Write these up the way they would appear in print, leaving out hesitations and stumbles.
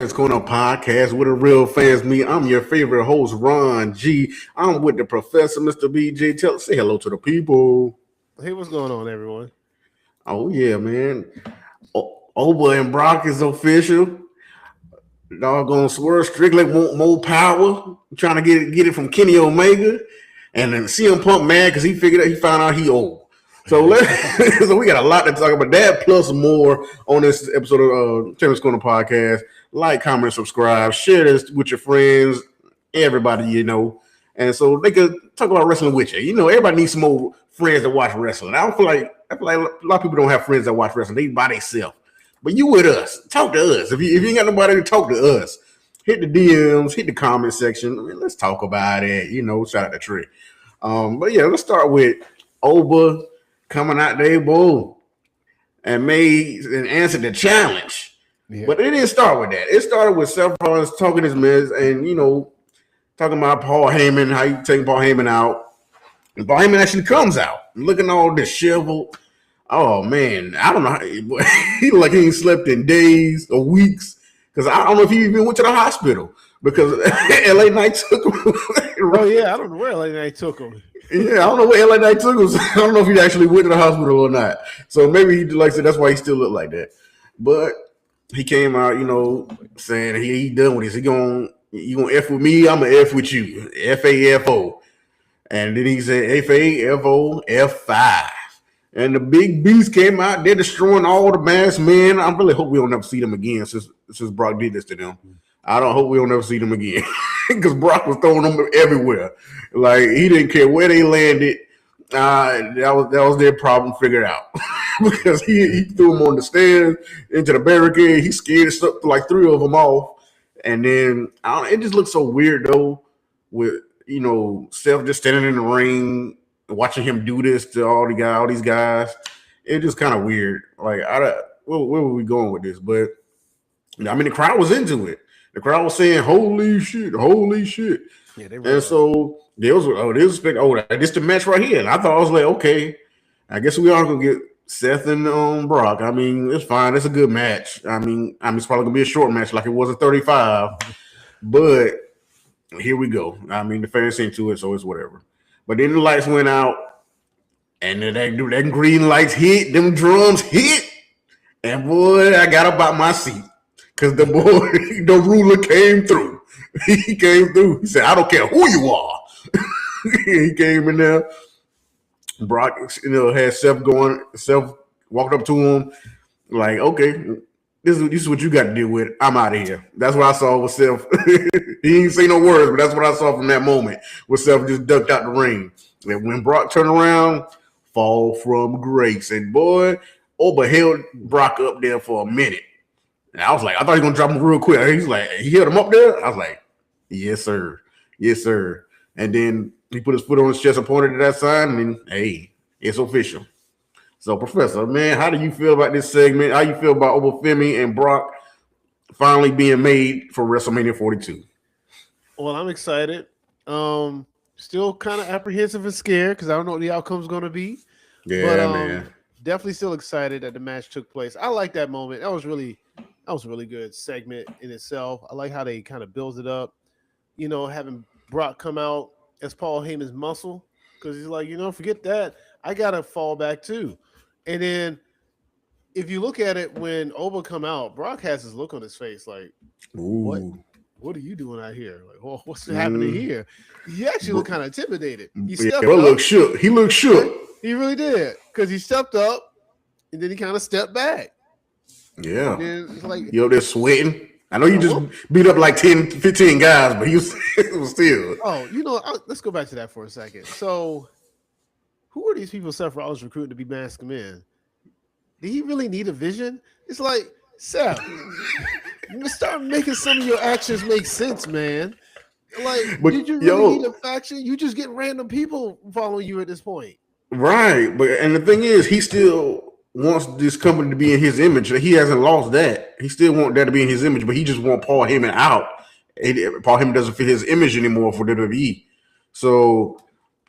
What's going on, podcast? With the real fans, me. I'm your favorite host, Ron G. I'm with the professor, Mr. BJ. Say hello to the people. Hey, what's going on, everyone? Oh yeah, man. Oba and Brock is official. Doggone Swerve strictly want more power. Trying to get it from Kenny Omega, and then CM Punk mad because he found out he old. So so we got a lot to talk about. That plus more on this episode of Tennis Corner Podcast. Like, comment, subscribe, share this with your friends, everybody you know, and so they could talk about wrestling with you. You know, everybody needs some more friends that watch wrestling. I feel like a lot of people don't have friends that watch wrestling. They by themselves. But you with us, talk to us. If you ain't got nobody to talk to us, hit the DMs, hit the comment section. I mean, let's talk about it. You know, shout out to Trey. But yeah, let's start with Oba coming out there, boom, and answered the challenge. Yeah. But it didn't start with that. It started with Seth Rollins talking his mess and, you know, talking about Paul Heyman, how you taking Paul Heyman out. And Paul Heyman actually comes out, looking all disheveled. Oh, man, I don't know. He look like he ain't slept in days or weeks because I don't know if he even went to the hospital because LA Knight took him. Oh, yeah, I don't know where LA Knight took him. Yeah, I don't know where LA Knight took him. I don't know if he actually went to the hospital or not. So maybe he, like I said, that's why he still looked like that. But he came out, you know, saying he done with this. You gonna F with me, I'm gonna F with you. FAFO. And then he said FAFO F5. And the big beast came out, they're destroying all the masked men. I really hope we don't ever see them again since Brock did this to them. I don't hope we don't ever see them again. Because Brock was throwing them everywhere. Like he didn't care where they landed. That was their problem figured out. Because he threw them on the stairs into the barricade. He scared like three of them off. And then it just looks so weird though, with you know, Seth just standing in the ring, watching him do this to all these guys. It's just kind of weird. Like where were we going with this? But I mean the crowd was into it. The crowd was saying, holy shit, holy shit. Yeah, and so they was expecting, this the match right here. And I thought, I was like, okay, I guess we are going to get Seth and Brock. I mean, it's fine. It's a good match. I mean, it's probably going to be a short match like it was at 35. But here we go. I mean, the fans into it, so it's whatever. But then the lights went out, and then that green lights hit, them drums hit, and boy, I got up out my seat. Because the ruler came through. He came through. He said, I don't care who you are. He came in there. Brock, you know, had Seth going. Seth walked up to him like, okay, this is what you got to deal with. I'm out of here. That's what I saw with Seth. He didn't say no words, but that's what I saw from that moment where Seth just ducked out the ring. And when Brock turned around, fall from grace. And boy, Oba held Brock up there for a minute. And I was like, I thought he was going to drop him real quick. He's like, he held him up there? I was like, yes, sir. Yes, sir. And then he put his foot on his chest and pointed to that sign, and then, hey, it's official. So, Professor, man, how do you feel about this segment? How you feel about Oba Femi and Brock finally being made for WrestleMania 42? Well, I'm excited. Still kind of apprehensive and scared because I don't know what the outcome's going to be. Yeah, but, man. Definitely still excited that the match took place. I like that moment. That was a really good segment in itself. I like how they kind of build it up. You know, having Brock come out as Paul Heyman's muscle because he's like, you know, forget that. I got to fall back too. And then if you look at it when Oba come out, Brock has this look on his face like, what are you doing out here? Like, oh, what's happening here? He actually looked kind of intimidated. He looked shook. He looked shook. He really did because he stepped up and then he kind of stepped back. Yeah. Like, you're there sweating. I know you just beat up like 10, 15 guys, but he was still. Oh, you know, let's go back to that for a second. So, who are these people Seth Rollins recruiting to be masked men? Did he really need a vision? It's like, Seth, you start making some of your actions make sense, man. Like, did you really need a faction? You just get random people following you at this point. Right. And the thing is, he still wants this company to be in his image. He hasn't lost that. He still wants that to be in his image, but he just wants Paul Heyman out. Paul Heyman doesn't fit his image anymore for WWE. So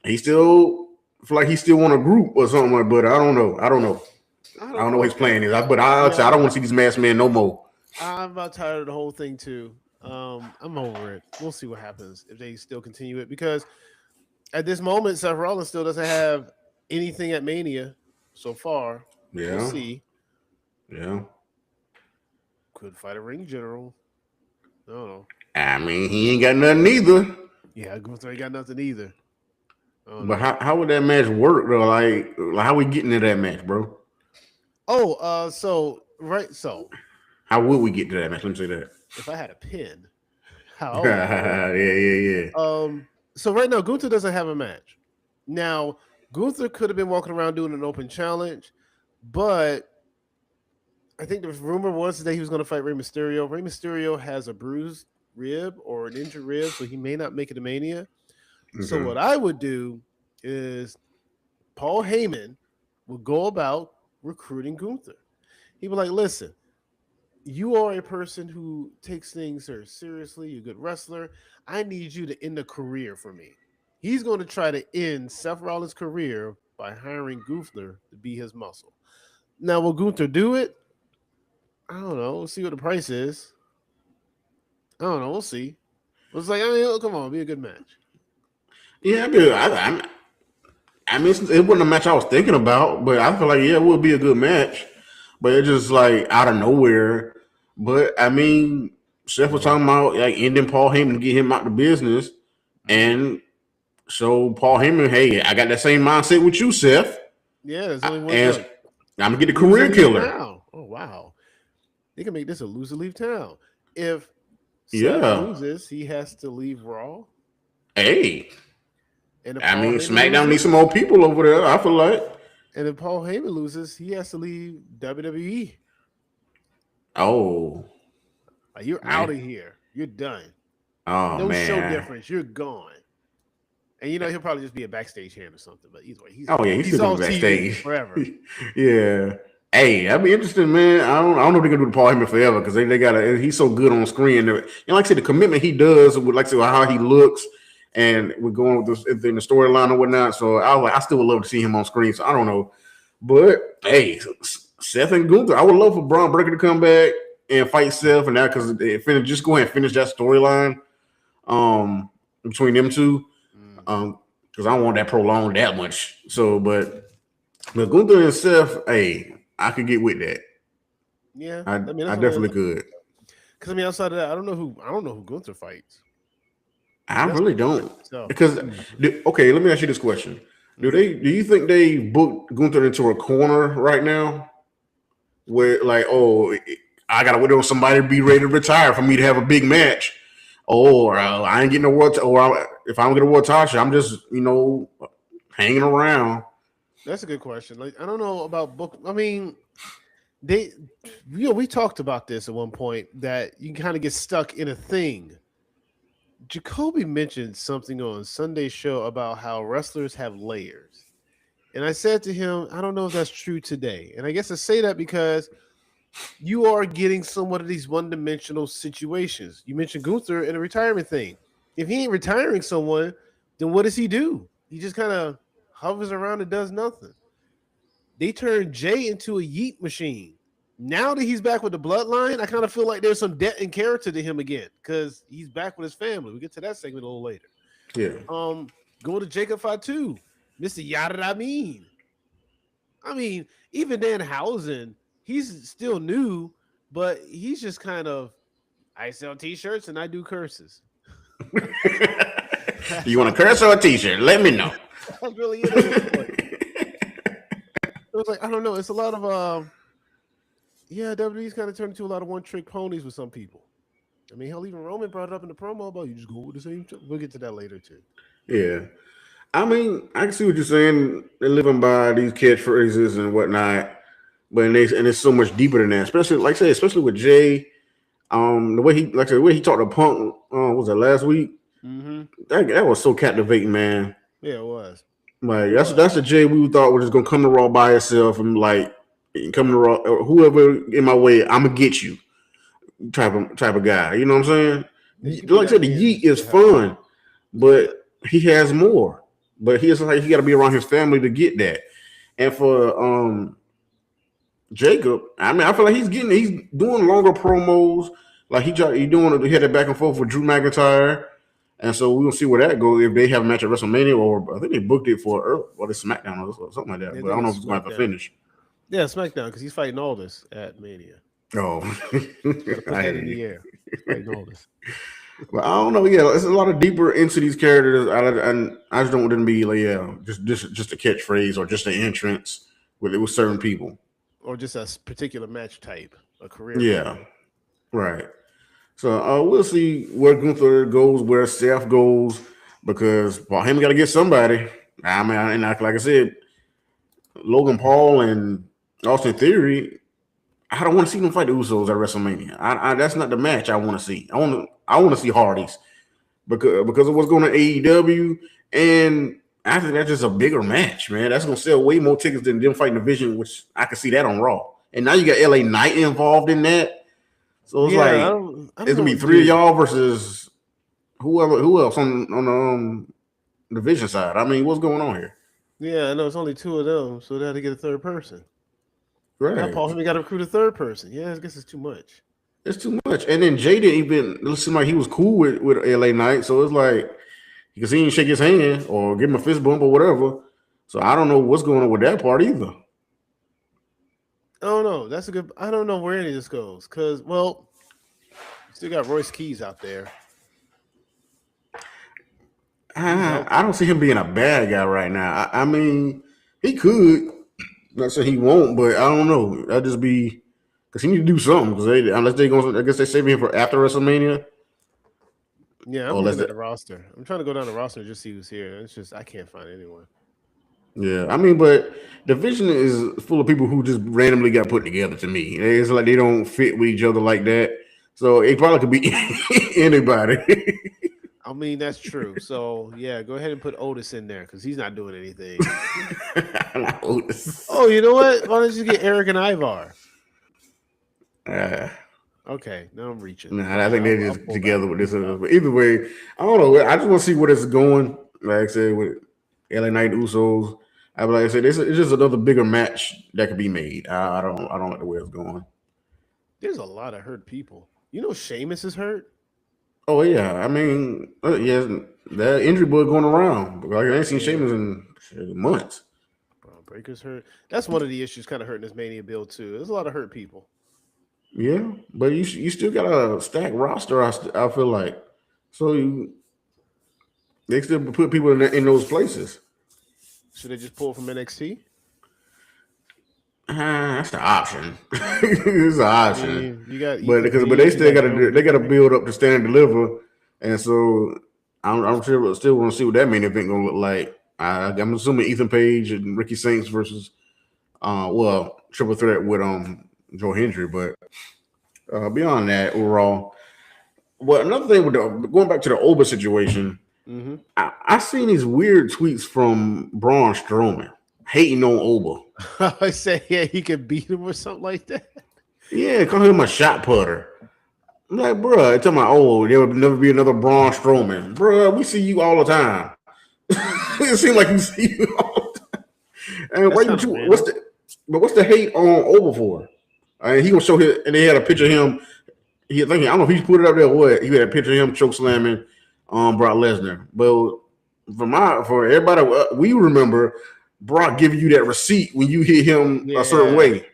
he still feel like he still want a group or something like. But I don't know. I don't know what his plan is. But I don't want to see these masked men no more. I'm about tired of the whole thing too. I'm over it. We'll see what happens if they still continue it because at this moment, Seth Rollins still doesn't have anything at Mania so far. We'll Yeah, see. yeah. Could fight a ring general. I don't know. I mean, he ain't got nothing either. Yeah, Gunther ain't got nothing either. I don't But know. how would that match work though? Like how we getting to that match, bro? Oh, so How would we get to that match? Let me say that. if I had a pin, how I would do Yeah, yeah, it. So right now Gunther doesn't have a match. Now Gunther could have been walking around doing an open challenge, but I think the rumor was that he was going to fight Rey Mysterio. Rey Mysterio has a bruised rib or an injured rib, so he may not make it to Mania. yeah. So Okay. what I would do is Paul Heyman would go about recruiting Gunther. He'd be like, "Listen, you are a person who takes things very seriously. You're a good wrestler. I need you to end a career for me." He's going to try to end Seth Rollins' career by hiring Gunther to be his muscle. Now, will Gunther do it? I don't know. We'll see what the price is. I don't know. We'll see. It's like, I mean, come on, be a good match. Yeah, I mean, I mean, it wasn't a match I was thinking about, but I feel like yeah, it would be a good match. But it's just like out of nowhere. But I mean, Seth was Yeah. talking about like ending Paul Heyman to get him out the business, Mm-hmm. and so Paul Heyman, hey, I got that same mindset with you, Seth, Yeah, there's only one. and Look, I'm gonna get the lose or career leave killer. town. Oh wow, they can make this a lose or leave town. If Seth Yeah, loses, he has to leave Raw, hey, and if I Paul mean, Heyman SmackDown needs some loses, more people over there. I feel like, he has to leave WWE. oh Like you're out man, of here. You're done. oh No show man, difference. You're gone. And he'll probably just be a backstage hand or something. But either way, oh yeah, he's he's still gonna off be TV backstage. forever. Yeah. Hey, that'd be interesting, man. I don't know if they're gonna do Paul Heyman forever because they got he's so good on screen. And like I said, the commitment he does with like I said, how he looks, and we're going with this in the storyline or whatnot. So I still would love to see him on screen. So I don't know, but hey, Seth and Gunther, I would love for Braun Breaker to come back and fight Seth and that because just go ahead and finish that storyline between them two Mm-hmm. because I don't want that prolonged that much. So, but Gunther and Seth, hey, I could get with that. Yeah, I I mean I that's definitely something. could. Because I mean, outside of that, I don't know who Gunther fights. I That's really don't so. because okay, let me ask you this question: Mm-hmm. Do you think they booked Gunther into a corner right now where like oh I gotta wait on somebody to be ready to retire for me to have a big match, or I ain't getting a world if I don't get a world title, I'm just hanging around. That's a good question. Like I don't know about book. I mean, they, we talked about this at one point that you kind of get stuck in a thing. Jacoby mentioned something on Sunday's show about how wrestlers have layers. And I said to him, I don't know if that's true today. And I guess I say that because you are getting somewhat of these one dimensional situations. You mentioned Gunther and the retirement thing. If he ain't retiring someone, then what does he do? He just kind of hovers around and does nothing. They turned Jay into a yeet machine. Now that he's back with the bloodline, I kind of feel like there's some debt and character to him again because he's back with his family. We get to that segment a little later. Yeah. Um, Go to Jacob Fatu, Mr. Yada I mean, even Danhausen, he's still new, but he's just kind of I sell t-shirts and I do curses. You That's want a curse or a t-shirt? Let me know. that's really it at this point. It was like I don't know. It's a lot of yeah, WWE's kind of turned into a lot of one-trick ponies with some people. I mean, hell, even Roman brought it up in the promo about you just go with the same. We'll get to that later too. Yeah. I mean, I can see what you're saying. They're living by these catchphrases and whatnot, but it's so much deeper than that. Especially, like I said, especially with Jay, the way he, like I said, the way he talked to Punk, was it last week? Mm-hmm. That was so captivating, man. Yeah, it was. Like It that's was. the Jay we thought was just gonna come to Raw by itself and like come to Raw, whoever in my way, I'm gonna get you type of guy. You know what I'm Yeah, you saying? can be Like I that said, the man and Yeet is still have fun. fun, but he has more. But he got to be around his family to get that. And for Jacob. I mean, I feel like he's doing longer promos. Like he had that back and forth with Drew McIntyre, and so we'll see where that goes if they have a match at WrestleMania, or I think they booked it for the SmackDown or something like that. I But I think don't know if it's it's going to have to SmackDown. finish. Yeah, SmackDown because he's fighting Aldis at Mania. Oh, Got to put I that hear in the you. air. He's fighting Aldis. But I don't know. Yeah, it's a lot of deeper into these characters, and I just don't want them to be like, yeah, just a catchphrase or just an entrance with certain people. Or just a particular match type, a career Yeah, booker. right. So we'll see where Gunther goes, where Seth goes, because Paul Heyman got to get somebody. I mean, like I said, Logan Paul and Austin Theory. I don't want to see them fight the Usos at WrestleMania. That's not the match I want to see. I want to see Hardys because of what's going on at AEW, and I think that's just a bigger match, man. That's gonna sell way more tickets than them fighting the Vision, which I can see that on Raw. And now you got LA Knight involved in that, so it's Yeah, like I don't it's know gonna be what to three of do. y'all versus who else on the Vision side. I mean, what's going on here? Yeah, I know it's only two of them, so they had to get a third person. Now Right, Paul Heyman got to recruit a third person. Yeah, I guess it's too much. it's too much. And then Jay didn't even it seemed like he was cool with LA Knight, so it's like because he didn't shake his hand or give him a fist bump or whatever. So I don't know what's going on with that part either. I don't know. That's a good. I don't know where any of this goes because, well, you still got Royce Keys out there. He's I healthy. don't see him being a bad guy right now. I mean, he could. Not say he won't, but I don't know. That'd just be because he need to do something. Because unless they going, I guess they saving him for after WrestleMania, Yeah, or I'm unless looking they, at the roster. I'm trying to go down the roster and just see who's here. It's just I can't find anyone. yeah. I mean, but the Vision is full of people who just randomly got put together. To me, it's like they don't fit with each other like that. So it probably could be anybody. I mean, that's true. So yeah, go ahead and put Otis in there because he's not doing anything. Oh, you know what? Why don't you get Eric and Ivar? uh, Okay, now I'm reaching. Nah, I Okay, think they're I'll just pull back. together with this. But either way, I don't know. I just want to see where this is going. Like I said, with LA Knight Usos, like I said, it's just another bigger match that could be made. I don't like the way it's going. There's a lot of hurt people. You know, Sheamus is hurt. Oh yeah, I mean, yeah, that injury bug going around. Like I ain't seen Yeah, Sheamus in months. Braun Breaker's hurt. That's one of the issues kind of hurting this Mania build too. There's a lot of hurt people. Yeah, but you still got a stacked roster. I feel like so they still put people in those places. Should they just pull from NXT? That's an option. It's an I option, mean, you got but Ethan because but they Page, you still got got Joe to they got to Rick. build up to stand and deliver, and so I'm sure still want to see what that main event gonna look like. I'm assuming Ethan Page and Ricky Saints versus triple threat with Joe Hendry, but beyond that overall. Well, another thing with going back to the Oba situation, Mm-hmm. I seen these weird tweets from Braun Strowman hating on Oba. I say, yeah, he could beat him or something like that. Yeah, call him a shot putter. I'm like, bruh, tell my there will never be another Braun Strowman. Bruh, we see you all the time. It seems like you see you all the time. And That's why you kind of random. what's the hate on Over for? He gonna show his and they had a picture of him. He thinking I don't know if he put it up there or what. He had a picture of him choke slamming Brock Lesnar. But for everybody we remember Brock giving you that receipt when you hit him a certain Yeah, way.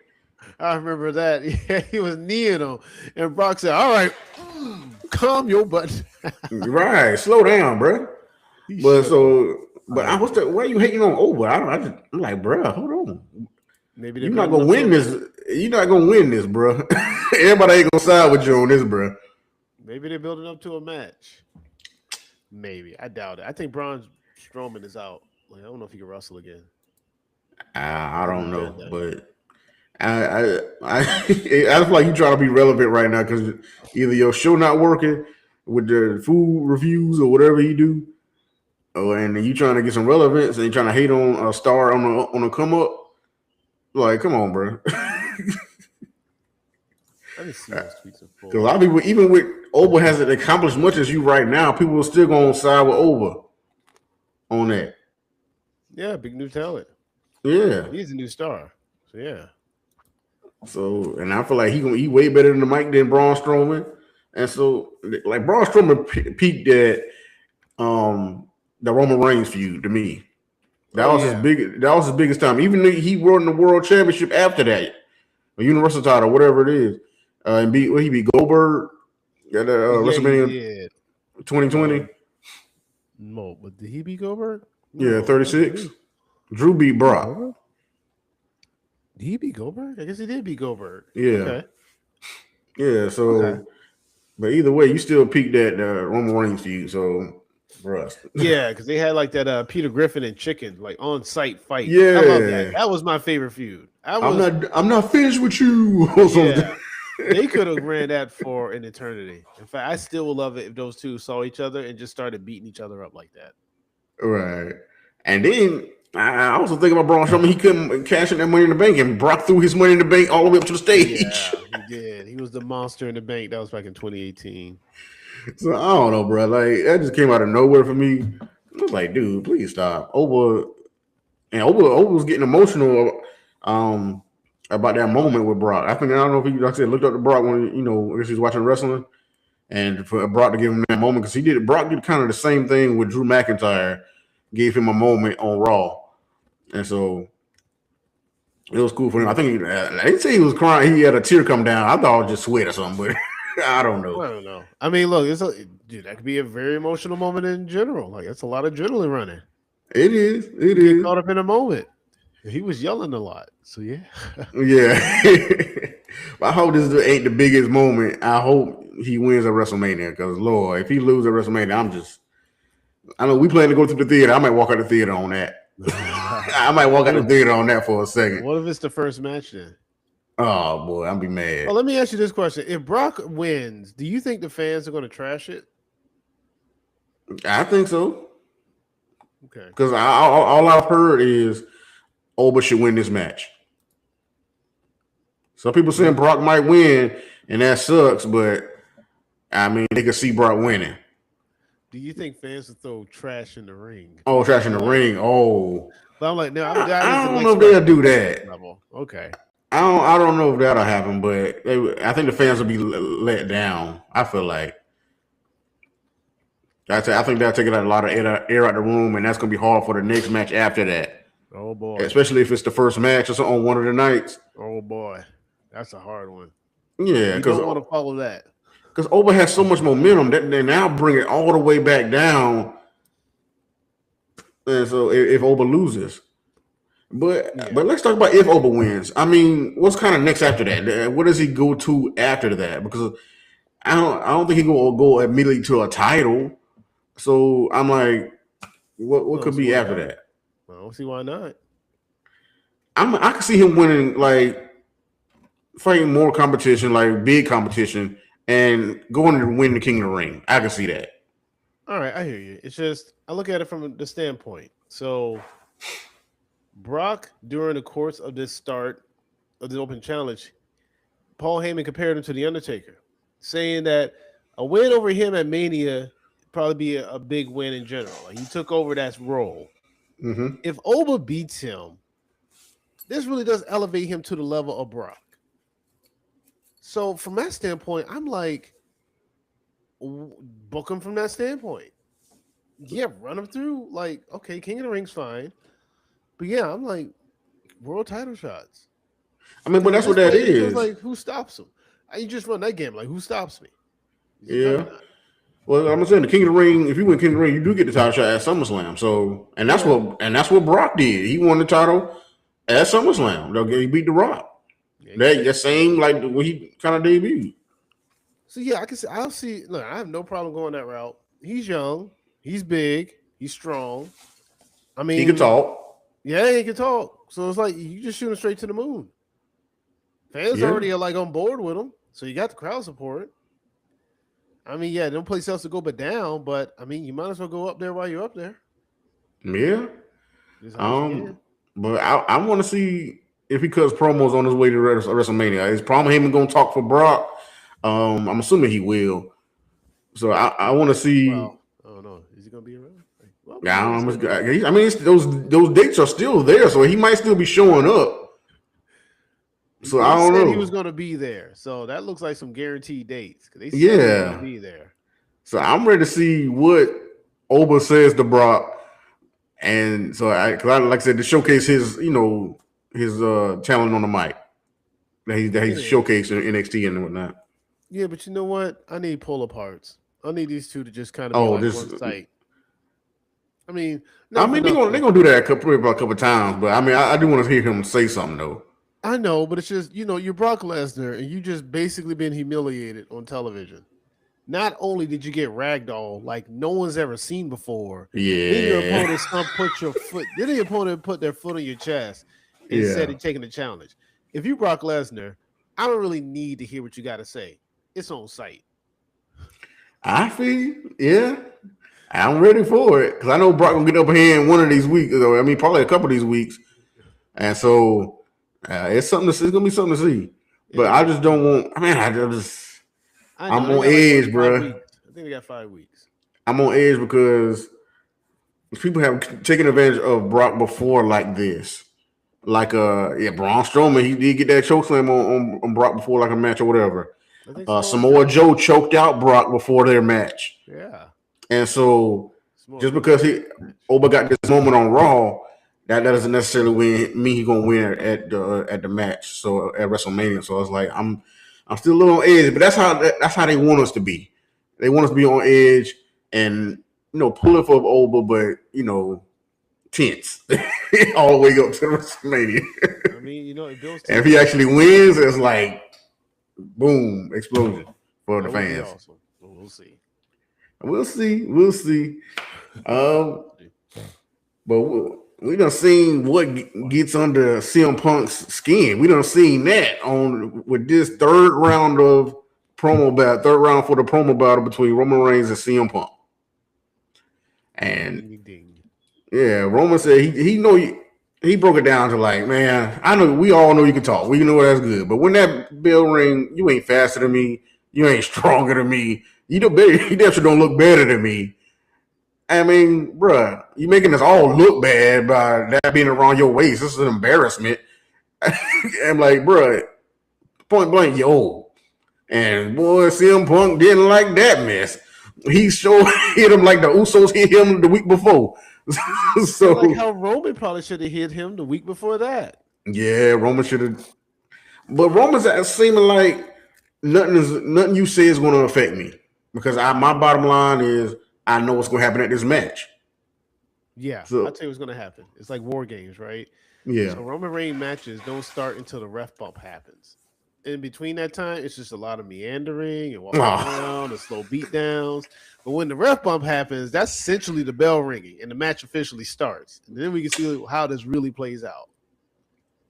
I remember that. Yeah, he was kneeing him, and Brock said, "All right, calm your butt." Right, slow down, bruh. He But should have. I what's agree. why are you hating on Oba? I'm like, bro, hold on. Maybe they're You're not building gonna up to a win this. match. You're not gonna win this, bro. Everybody ain't gonna side with you on this, bro. Maybe they're building up to a match. Maybe I doubt it. I think Braun Strowman is out. Like I don't know if he can wrestle again. I I think don't he's done know, that. but I feel like you trying to be relevant right now because either your show not working with the food reviews or whatever you do, and you trying to get some relevance and you trying to hate on a star on a come up. Like, come on, bro. Let me see those tweets in Because a full. lot of people, even with Oba hasn't accomplished much as you right now, people are still going to side with Oba on that. Yeah, big new talent. Yeah. He's a new star. So yeah. So, and I feel like he way better than the mic than Braun Strowman. And so, like Braun Strowman peaked at the Roman Reigns feud to me. That Oh was his yeah, big. That was his biggest time. Even though he won the World Championship after that, a Universal title, whatever it is, and he beat Goldberg at yeah, he WrestleMania did. 2020. No, but did he beat Goldberg? Yeah, No, not 36. Drew. Drew beat He beat Brock. Goldberg? Did he beat Goldberg? I guess he did beat Goldberg. Yeah, Okay. yeah. Okay. So, but either way, you still peaked at Roman Reigns feud. So, bruh. Yeah, because they had like that Peter Griffin and Chicken like on site fight. I love that. Yeah, That was my favorite feud. I'm not finished with you or something. Yeah. They could have ran that for an eternity. In fact, I still would love it if those two saw each other and just started beating each other up like that. Right. And then I also think about Braun Strowman. He couldn't cash in that money in the bank, and Brock threw his money in the bank all the way up to the stage. Yeah, he did. He was the monster in the bank. That was back in 2018. So I don't know, bro. Like that just came out of nowhere for me. I was like, dude, please stop. Oba was getting emotional about that moment with Brock. I don't know if he, like I said, looked up to Brock when I guess he was watching wrestling, and for Brock to give him that moment because Brock did kind of the same thing with Drew McIntyre, gave him a moment on Raw, and so it was cool for him. I think I didn't say he was crying. He had a tear come down. I thought it was just sweat or something, but I don't know. I don't know. I mean, look, dude, that could be a very emotional moment in general. Like, that's a lot of adrenaline running. It is. It You is. get caught up in a moment. He was yelling a lot. So, yeah. Yeah. I hope this ain't the biggest moment. I hope he wins at WrestleMania because, Lord, if he loses at WrestleMania, I know we plan to go to the theater. I might walk out the theater on that. I might walk out the theater on that for a second. What if it's the first match then? Oh, boy, I'll be mad. Well, let me ask you this question. If Brock wins, do you think the fans are going to trash it? I think so. Okay. Because all I've heard is Oba should win this match. Some people saying Brock might win, and that sucks, but I mean, they can see Brock winning. Do you think fans will throw trash in the ring? Oh, trash in the ring. Oh. But I'm like, no, I don't know if they'll do that. Level. Okay. I don't know if that'll happen, but I think the fans will be let down. I feel like. I think that'll take a lot of air out the room, and that's going to be hard for the next match after that. Oh, boy. Especially if it's the first match or something on one of the nights. Oh, boy. That's a hard one. Yeah. You don't want to follow that. Because Oba has so much momentum that they now bring it all the way back down. And so if Oba loses. But let's talk about if Oba wins. I mean, what's kind of next after that? What does he go to after that? Because I don't think he will go immediately to a title. So I'm like, what could be after that? I don't see why not. I can see him winning, like fighting more competition, like big competition, and going to win the King of the Ring. I can see that. All right, I hear you. It's just I look at it from the standpoint. So Brock, during the course of this start of the Open Challenge, Paul Heyman compared him to The Undertaker, saying that a win over him at Mania probably be a big win in general. Like, he took over that role. Mm-hmm. If Oba beats him, this really does elevate him to the level of Brock. So from that standpoint, I'm like, book him from that standpoint. Yeah, run him through. Like, okay, King of the Ring's fine. But yeah, I'm like, world title shots. I mean, but that's what that is. Like, who stops him? You just run that game. Like, who stops me? Yeah. Well, I'm saying the King of the Ring. If you win King of the Ring, you do get the title shot at SummerSlam. So, and that's what Brock did. He won the title at SummerSlam. He beat The Rock. Yeah, that same like when he kind of debuted. So yeah, I can see. I'll see. Look, I have no problem going that route. He's young. He's big. He's strong. I mean, he can talk. Yeah, he can talk. So it's like you just shoot him straight to the moon. Fans already are like on board with him, so you got the crowd support. I mean, yeah, no place else to go but down. But I mean, you might as well go up there while you're up there. Yeah. But I want to see if he cuts promos on his way to WrestleMania. Is Paul Heyman going to talk for Brock? I'm assuming he will. So I want to see. Well, I don't know. Is he going to be around? Well, I mean, those dates are still there, so he might still be showing up. So I They don't said he was know. going to be there, so that looks like some guaranteed dates. Because they said he was going to Yeah. be there. So I'm ready to see what Oba says to Brock. And so cause I like I said, to showcase his, his talent on the mic that he's Yeah, showcasing in NXT and whatnot. yeah, but you know what? I need pull aparts. I need these two to just kind of be Oh, like this. one site. I mean, I not for mean, they're nothing. gonna do that probably about a couple times, but I mean, I do want to hear him say something though. I know, but it's just you're Brock Lesnar, and you just basically been humiliated on television. Not only did you get ragdoll like no one's ever seen before, then your Yeah, opponent put your foot. Then the opponent put their foot on your chest and said yeah. he's taking the challenge. If you Brock Lesnar, I don't really need to hear what you got to say. It's on site. I feel, yeah. I'm ready for it because I know Brock gonna get up here in one of these weeks. I mean, probably a couple of these weeks, and so it's something to see. It's gonna be something to see. It But I is. just don't want. I mean, I know I'm they on got like what edge, 5 weeks. bro. I think they got 5 weeks. I'm on edge because people have taken advantage of Brock before like this. Like yeah, Braun Strowman, he did get that choke slam on Brock before like a match or whatever. I think Samoa Samoa Joe. Joe choked out Brock before their match. Yeah, And so Samoa just Joe was because great he in that match. Oba got this moment on Raw, that doesn't necessarily mean he's gonna win at the match. So at WrestleMania. So it's like I'm still a little on edge, but that's how they want us to be. They want us to be on edge and pulling for Oba, but tense all the way up to WrestleMania. I mean, it builds And if tension he up. actually wins, it's like boom, explosion for the That would be fans. awesome. We'll see. We'll see. We'll see. We'll Um, see. but we done seen what gets under CM Punk's skin. We done seen that on with this third round for the promo battle between Roman Reigns and CM Punk. And Ding ding ding. yeah, Roman said he broke it down to like, man, I know we all know you can talk. We know that's good. But when that bell ring, you ain't faster than me. You ain't stronger than me. You definitely don't look better than me. I mean, bruh, you making us all look bad by that being around your waist. This is an embarrassment. I'm like, bruh, point blank, yo. And boy, CM Punk didn't like that mess. He sure hit him like the Usos hit him the week before. And like So how Roman probably should have hit him the week before that. yeah, Roman should have. But Roman's seeming like nothing you say is going to affect me because my bottom line is I know what's going to happen at this match. Yeah, I'll So tell you what's gonna happen. It's like war games, right? yeah, So Roman Reigns matches don't start until the ref bump happens. In between that time, it's just a lot of meandering and walking oh, around and slow beat downs. But when the ref bump happens, that's essentially the bell ringing and the match officially starts. And then we can see how this really plays out.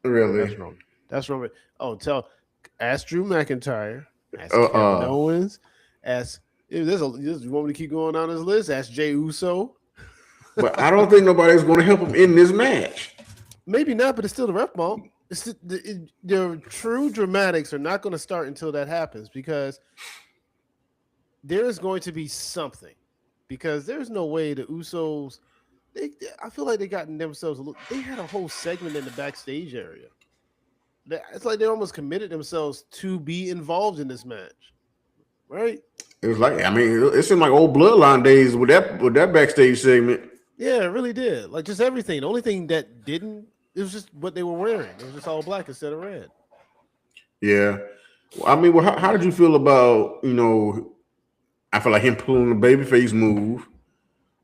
really. That's Roman. That's Roman. Oh, ask Drew McIntyre, ask Uh, Kevin uh, Owens, ask if you want me to keep going down this list, ask Jay Uso. but I don't think nobody's going to help him in this match. Maybe not, but it's still the ref bump. The true dramatics are not going to start until that happens because there is going to be something. Because there's no way the Usos. I feel like they got themselves a little. They had a whole segment in the backstage area. It's like they almost committed themselves to be involved in this match, right? It was like I mean, it seemed like old Bloodline days with that backstage segment. Yeah, it really did. Like just everything. The only thing that didn't, it was just what they were wearing. It was just all black instead of red. Yeah, I mean, how did you feel about I feel like him pulling the babyface move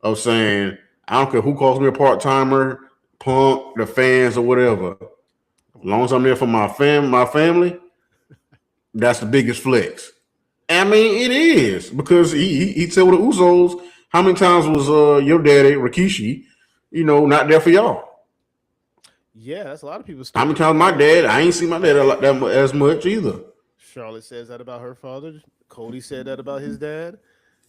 of saying I don't care who calls me a part timer, Punk, the fans, or whatever. As long as I'm there for my family, that's the biggest flex. I mean, it is because he told the Usos how many times was your daddy Rikishi, not there for y'all. Yeah, that's a lot of people's How many story. times my dad? I ain't seen my dad as much either. Charlotte says that about her father. Cody said that about his dad.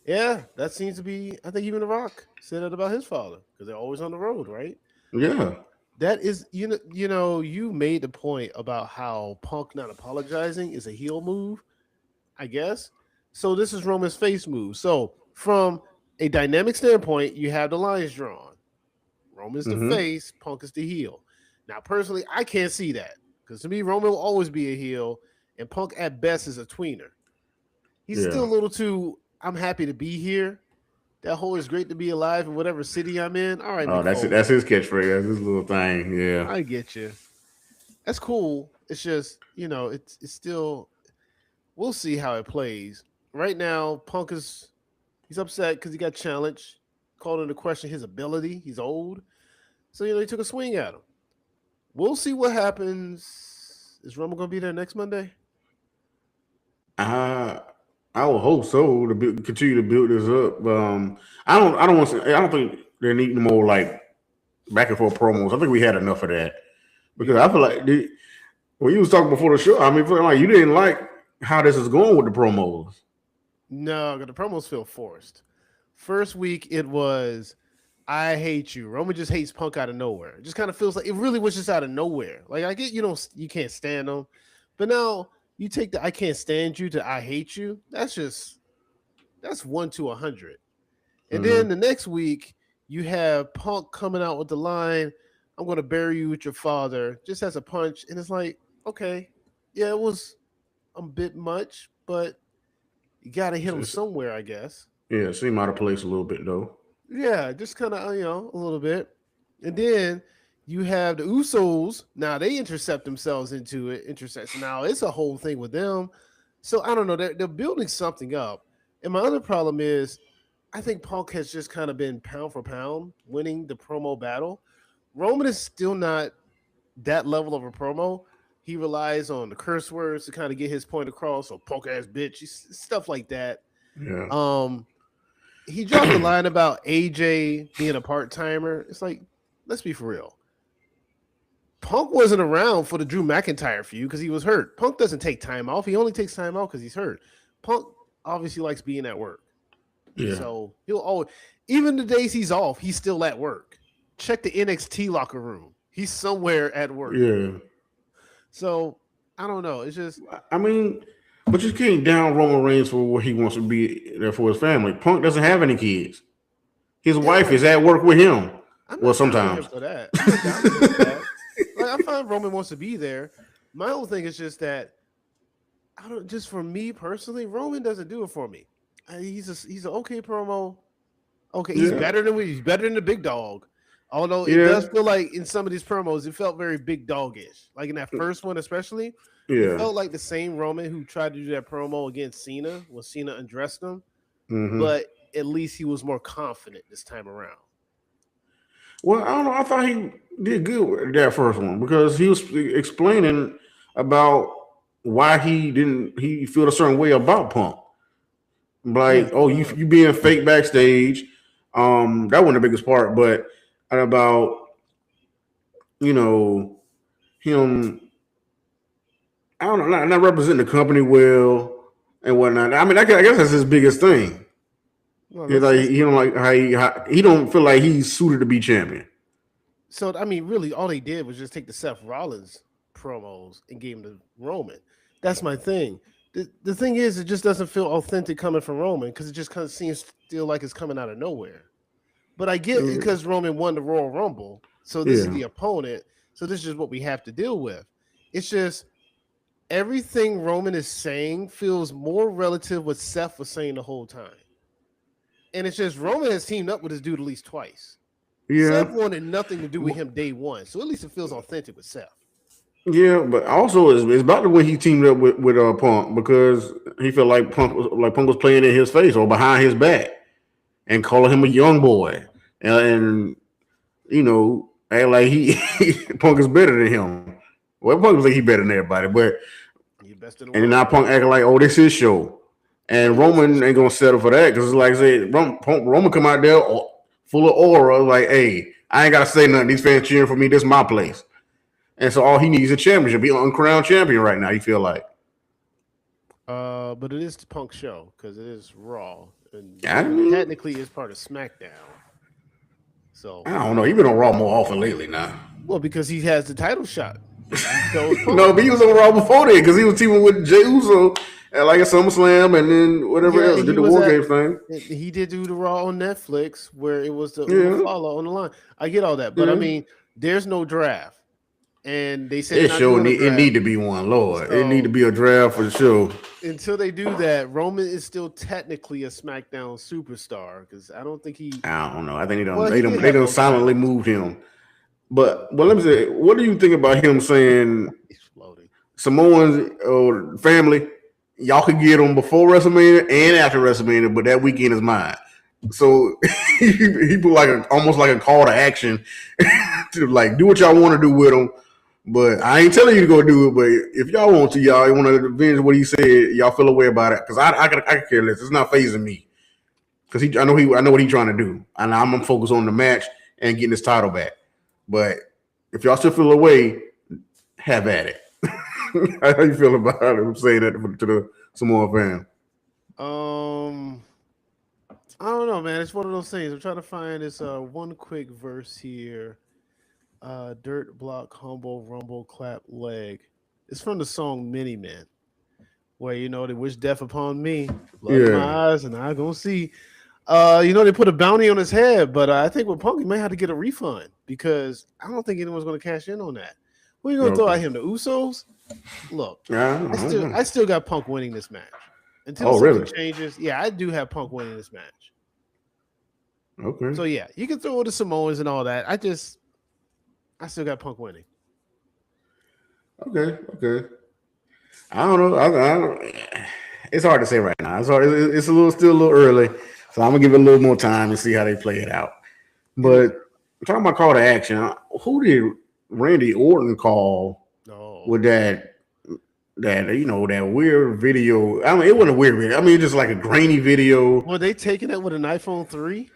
Yeah, that seems to be. I think even The Rock said that about his father because they're always on the road, right? Yeah, That is, you made the point about how Punk not apologizing is a heel move, I guess. So this is Roman's face move. So from a dynamic standpoint, you have the lines drawn. Roman's the mm-hmm. face, Punk is the heel. Now, personally, I can't see that. Because to me, Roman will always be a heel, and Punk at best is a tweener. He's still a Yeah. little too. I'm happy to be here. That whole is great to be alive in whatever city I'm in. All right, Oh, that's it. McFoley, That's his catchphrase. That's his little thing. Yeah. I get you. That's cool. It's just it's still. We'll see how it plays. Right now, Punk is he's upset because he got challenged, called into question his ability. He's old, so he took a swing at him. We'll see what happens. Is Roman going to be there next Monday? I I would hope so to continue to build this up. I don't want to. I don't think they need more like back and forth promos. I think we had enough of that because I feel like when you was talking before the show, I mean, feel like you didn't like how this is going with the promos. No, the promos feel forced. First week it was I hate you. Roman just hates Punk out of nowhere. It just kind of feels like it really was just out of nowhere. Like I get you can't stand him, but now you take the I can't stand you to I hate you. That's 1 to 100. And then Mm-hmm. the next week you have Punk coming out with the line, "I'm going to bury you with your father," just as a punch, and it's like, okay, yeah, it was a bit much, but you got to hit him somewhere, I guess. Yeah, it seemed out of place a little bit though. Yeah, just kind of a little bit, and then you have the Usos. Now they intercept themselves into it. Intercept. Now it's a whole thing with them. So I don't know. They're building something up. And my other problem is, I think Punk has just kind of been pound for pound winning the promo battle. Roman is still not that level of a promo. He relies on the curse words to kind of get his point across. So punk ass bitch, stuff like that. Yeah. Um, he dropped the line about AJ being a part timer. It's like, let's be for real. Punk wasn't around for the Drew McIntyre feud because he was hurt. Punk doesn't take time off. He only takes time off because he's hurt. Punk obviously likes being at work. Yeah. So he'll always, even the days he's off, he's still at work. Check the NXT locker room. He's somewhere at work. Yeah. So I don't know. It's just, I mean, but you can't down Roman Reigns for what he wants to be there for his family. Punk doesn't have any kids. His wife is at work with him. I'm Well, not down with sometimes. him for that. I'm not down with him for that. Like, I find Roman wants to be there. My whole thing is just that I don't. Just for me personally, Roman doesn't do it for me. He's an okay promo. Okay, he's Yeah. better than he's better than the big dog. Although it Yeah. does feel like in some of these promos, it felt very big dog-ish. Like in that first one, especially, it Yeah. felt like the same Roman who tried to do that promo against Cena when Cena undressed him. Mm-hmm. But at least he was more confident this time around. Well, I don't know. I thought he did good with that first one because he was explaining about why he feel a certain way about Punk. Like, oh, you being fake backstage. That wasn't the biggest part, but about him. I don't know, not representing the company well and whatnot. I mean, I guess that's his biggest thing. Well, He's like he don't like how he don't feel like he's suited to be champion. So I mean, really, all they did was just take the Seth Rollins promos and gave them to Roman. That's my thing. The thing is, it just doesn't feel authentic coming from Roman because it just kind of seems still like it's coming out of nowhere. But I get it because Roman won the Royal Rumble, so this is the opponent. So this is what we have to deal with. It's just everything Roman is saying feels more relative what Seth was saying the whole time. And it's just Roman has teamed up with this dude at least twice. Yeah. Seth wanted nothing to do with him day one. So at least it feels authentic with Seth. Yeah, but also it's about the way he teamed up with Punk because he felt like Punk was playing in his face or behind his back and calling him a young boy and act like he Punk is better than him. Well, Punk was like he better than everybody, but and now Punk acting like, oh, this is his show. And Roman ain't gonna settle for that because it's like I said, Roman come out there full of aura, like, hey, I ain't gotta say nothing. These fans cheering for me. This is my place. And so all he needs is a championship. Be an uncrowned champion right now. You feel like? But it is the Punk show because it is Raw, and technically it's part of SmackDown. So I don't know. He's been on Raw more often lately now. Well, because he has the title shot. No, but he was on Raw before that because he was teaming with Jey Uso at like a SummerSlam and then whatever else. Did the War Games thing. He did do the Raw on Netflix where it was the follow on the line. I get all that, but I mean, there's no draft. and they said they're It not sure doing a need it draft. need to be one, Lord. It need to So be a draft for sure. until they do that, Roman is still technically a SmackDown superstar because I don't think he. I don't know. I think Well, he did they have done those silently titles. moved him. But let me say, what do you think about him saying He's floating. Samoans or family, y'all could get them before WrestleMania and after WrestleMania, but that weekend is mine. So he put like almost like a call to action to like do what y'all want to do with them. But I ain't telling you to go do it. But if y'all want to, y'all want to avenge what he said, y'all feel away about it. Because I could care less. It's not phasing me. Because I know what he's trying to do, and I'm gonna focus on the match and getting his title back. But if y'all still feel away, have at it. How you feel about it? I'm saying that to the Samoa fan. Um, I don't know, man. It's one of those things. I'm trying to find this one quick verse here. Dirt block, humble, rumble, clap, leg. It's from the song Mini Man, where they wish death upon me, blood in my Yeah. eyes, and I gonna see. They put a bounty on his head, but I think with Punk, he might have to get a refund because I don't think anyone's going to cash in on that. Who are you going to throw at Okay. him? The Usos? Look, Yeah. I still got Punk winning this match until Oh, something really? changes. Yeah, I do have Punk winning this match. Okay. So yeah, you can throw the Samoans and all that. I still got Punk winning. Okay. Okay. I don't know. I don't, it's hard to say right now. It's still a little early, so I'm gonna give it a little more time and see how they play it out. It is. But talking about call to action, who did Randy Orton call No. with that weird video? I mean, it wasn't a weird video. I mean, just like a grainy video. Were they taking it with an iPhone 3?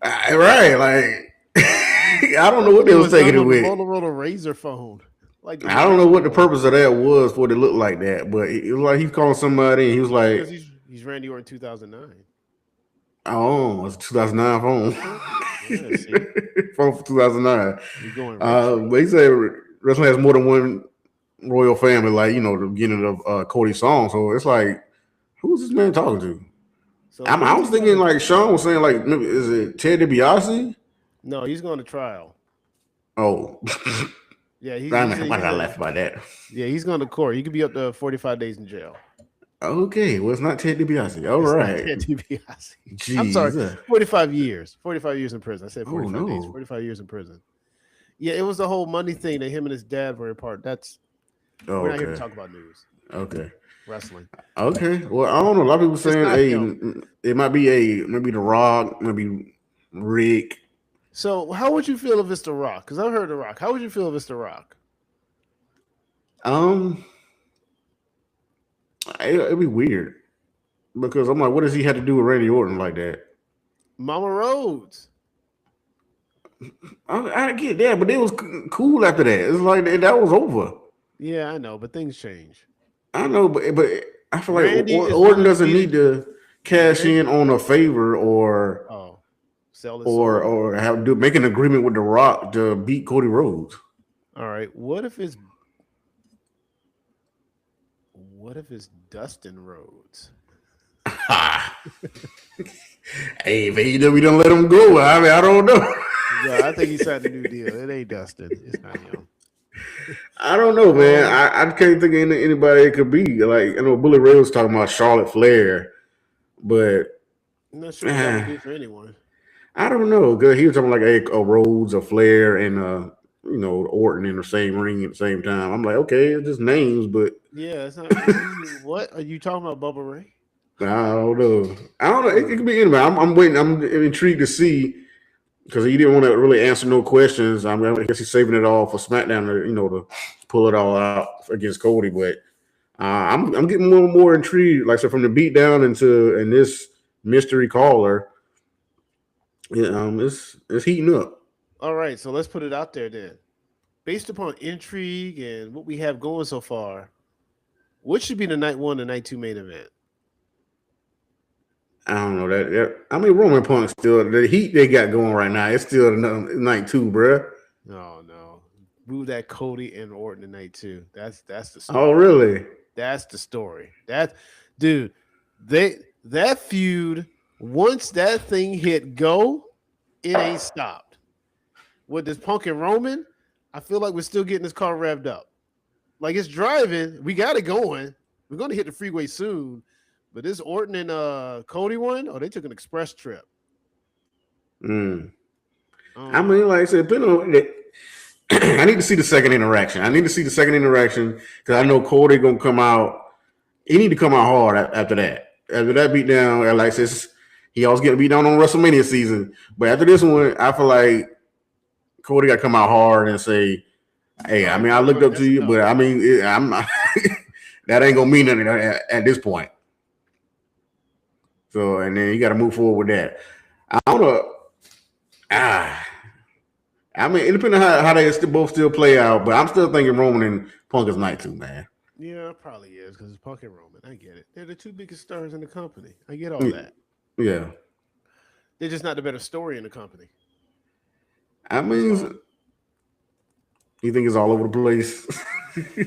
Right? Like I don't know what they It was was taking done it on the with. Motorola Razor phone, like the I don't know what original the one. purpose of that was for it to look like that, but it was like he's calling somebody and he was like, Because he's Randy Orton 2009. "Oh, it's a 2009 phone, Yeah, see, phone for 2009." you're going retro. But he said wrestling has more than one royal family, like the beginning of Cody's song. So it's like, who's this man talking to? So I when's was he going thinking to like Sean trial? was saying like, maybe, is it Ted DiBiase? No, he's going to trial. Oh, Yeah, why did I laugh about that? he's going to court. He could be up to 45 days in jail. Okay, well, it's not Ted DiBiase. All It's not right, Ted DiBiase. I'm sorry, jeez. 45 years. 45 years in prison. I said Oh 45 days. no. 45 years in prison. Yeah, it was the whole money thing that him and his dad were apart. Oh, We're not here to okay. talk about news, Okay. wrestling. Okay. Well, I don't know. A lot of people It's saying, not him. hey, it might be maybe The Rock, maybe Rick. So, how would you feel if it's The Rock? Because I've heard The Rock. How would you feel if it's The Rock? Um, it'd be weird because I'm like, what does he have to do with Randy Orton like that? Mama Rhodes. I get that, but it was cool after that. It's like that was over. Yeah, I know, but things change. I know, but I feel like Randy is Orton willing to doesn't be need the to cash Randy. in on a favor or Oh, sell his soul. make an agreement with The Rock to beat Cody Rhodes. All right. What if it's Dustin Rhodes? Hey, if AEW don't let him go, I mean, I don't know. Yeah, I think he signed a new deal. It ain't Dustin. It's not him. I don't know, man. Um, I can't think of anybody it could be. Like I know Bully Ray was talking about Charlotte Flair, but I'm not sure what that would do for anyone. I don't know. Cause he was talking like a Rhodes, a Flair, and Orton in the same ring at the same time. I'm like, okay, it's just names, but Yeah, it's not. What are you talking about, Bubba Ray? I don't know. I don't know. It could be anybody. I'm waiting. I'm intrigued to see because he didn't want to really answer no questions. I guess he's saving it all for SmackDown to pull it all out against Cody. But I'm getting more and more intrigued. Like I said, from the beatdown and this mystery caller, it's heating up. All right, so let's put it out there then. Based upon intrigue and what we have going so far, what should be the night one and night two main event? I don't know I mean, Roman Punk still the heat they got going right now. It's still night two, bruh. No. Move that Cody and Orton to night two. That's the story. Oh, really? That's the story. Dude, that feud, once that thing hit go, it ain't stopped. With this Punk and Roman, I feel like we're still getting this car revved up. Like it's driving. We got it going. We're going to hit the freeway soon. But this Orton and Cody one, they took an express trip. I mean, like I said, depending on it, I need to see the second interaction. I need to see the second interaction because I know Cody gonna come out. He need to come out hard after that. After that beatdown, and like I said, he always get beat down on WrestleMania season. But after this one, I feel like Cody got to come out hard and say, "Hey, I mean, I looked up to you, but I mean, I'm not, that ain't gonna mean nothing at this point." So, and then you got to move forward with that. I wanna, I mean, it depends on how they both still play out, but I'm still thinking Roman and Punk is night 2, man. Yeah, it probably is because it's Punk and Roman. I get it. They're the two biggest stars in the company. I get all that. Yeah. They're just not the better story in the company. I mean, you think it's all over the place?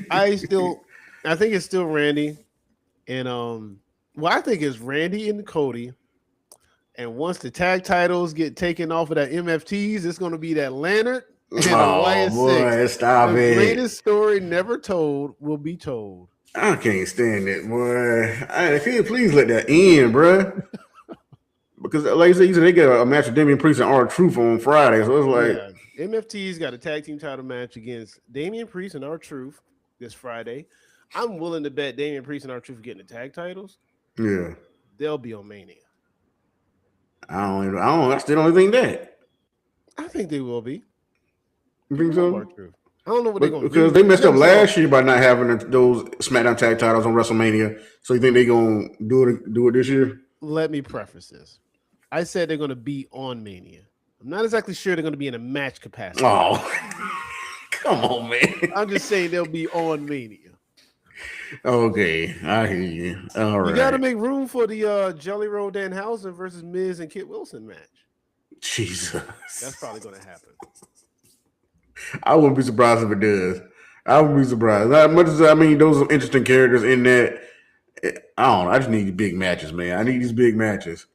I think it's still Randy. And I think it's Randy and Cody. And once the tag titles get taken off of that MFTs, it's going to be that Leonard and Wyatt Six. Stop the it. The greatest story never told will be told. I can't stand it, boy. Please let that end, bro. Because, like I said, they got a match with Damian Priest and R-Truth on Friday. So it's like... Yeah. MFT's got a tag team title match against Damian Priest and R-Truth this Friday. I'm willing to bet Damian Priest and R-Truth getting the tag titles. Yeah. They'll be on Mania. I still don't think that. I think they will be. You think so? I don't know what they're going to do. Because they messed up last year by not having those SmackDown tag titles on WrestleMania. So you think they're going to do it this year? Let me preface this. I said they're going to be on Mania. I'm not exactly sure they're going to be in a match capacity. Oh, come on, man. I'm just saying they'll be on Mania. Okay, I hear you. All right. You got to make room for the Jelly Roll Danhausen versus Miz and Kit Wilson match. Jesus. That's probably going to happen. I wouldn't be surprised if it does. I wouldn't be surprised. Not much as those are interesting characters in that. I don't know. I just need big matches, man. I need these big matches.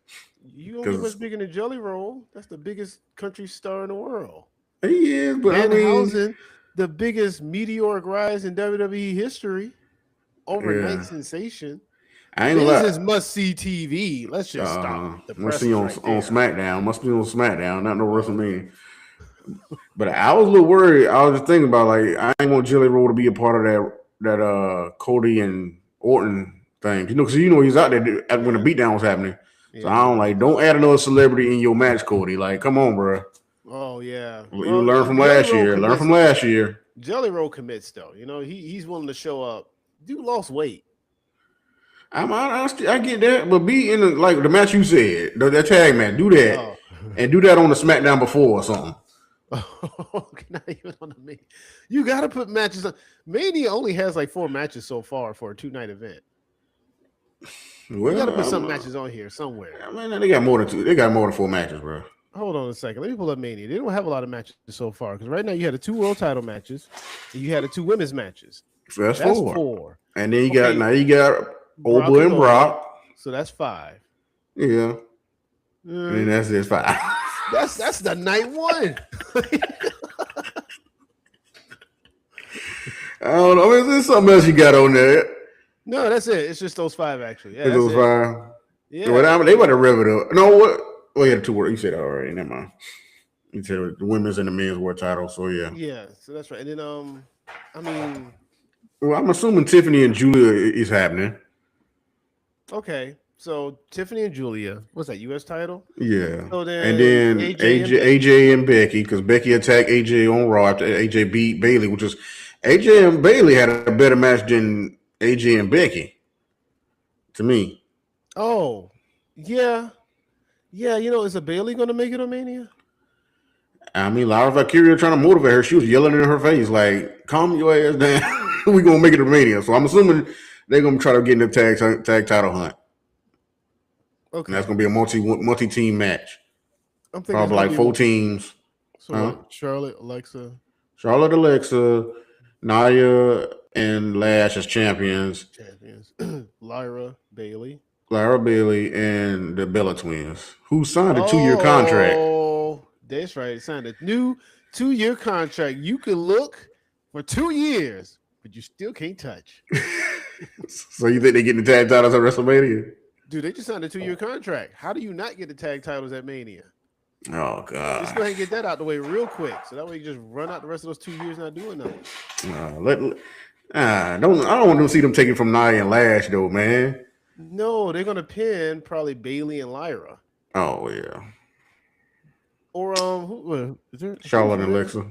You don't get much bigger than Jelly Roll. That's the biggest country star in the world. He is, but Danhausen, the biggest meteoric rise in WWE history. Overnight sensation. This is must-see TV. Let's just stop. Must see on SmackDown. Must be on SmackDown, not no WrestleMania. But I was a little worried. I was just thinking about I ain't want Jelly Roll to be a part of that Cody and Orton thing. Because he's out there when the beatdown was happening. Yeah. So don't add another celebrity in your match, Cody. Come on, bro. Oh yeah. You learn from last year. Learn from last year. Jelly Roll commits though. He's willing to show up. Dude lost weight. I get that, but be in the match you said, that tag match. Do that, and do that on the SmackDown before or something. Not even on the Mania. You got to put matches on. Mania only has 4 matches so far for a 2-night event. Well, you got to put some matches on here somewhere. I mean, they got more than 2. They got more than 4 matches, bro. Hold on a second. Let me pull up Mania. They don't have a lot of matches so far because right now you had the 2 world title matches, and you had the 2 women's matches. So that's 4. And then you got Oba and Brock. So that's 5. Yeah. And then that's just 5. That's the night 1. I don't know. Is there something else you got on there? No, that's it. It's just those 5 actually. Yeah, those 5. Yeah. Well, they want to rev it up. No, what? Oh, yeah, the 2 words. You said already. Never mind. You said the women's and the men's world title. So yeah. Yeah. So that's right. And then well, I'm assuming Tiffany and Julia is happening. Okay. So Tiffany and Julia, what's that? U.S. title? Yeah. So then AJ and Becky, because Becky attacked AJ on Raw after AJ beat Bayley, which is AJ and Bayley had a better match than AJ and Becky. To me. Oh, yeah. Yeah, is a Bayley going to make it on Mania? Laura Valkyria trying to motivate her. She was yelling in her face, calm your ass down. We're going to make it to Mania. So I'm assuming they're going to try to get in the tag title hunt. Okay. And that's going to be a multi-team match. I'm thinking probably 4 teams. So Charlotte, Alexa, Nia, and Lash as champions. Lyra Bailey, and the Bella Twins, who signed a 2-year contract. Oh, that's right. They signed a new 2-year contract. You can look for 2 years, but you still can't touch. So you think they get the tag titles at WrestleMania? Dude, they just signed a 2-year contract. How do you not get the tag titles at Mania? Oh God! Just go ahead and get that out the way real quick, so that way you just run out the rest of those 2 years not doing nothing. I don't want to see them taking from Nia and Lash though, man. No, they're gonna pin probably Bailey and Lyra. Oh yeah, Or is there Charlotte and Alexa.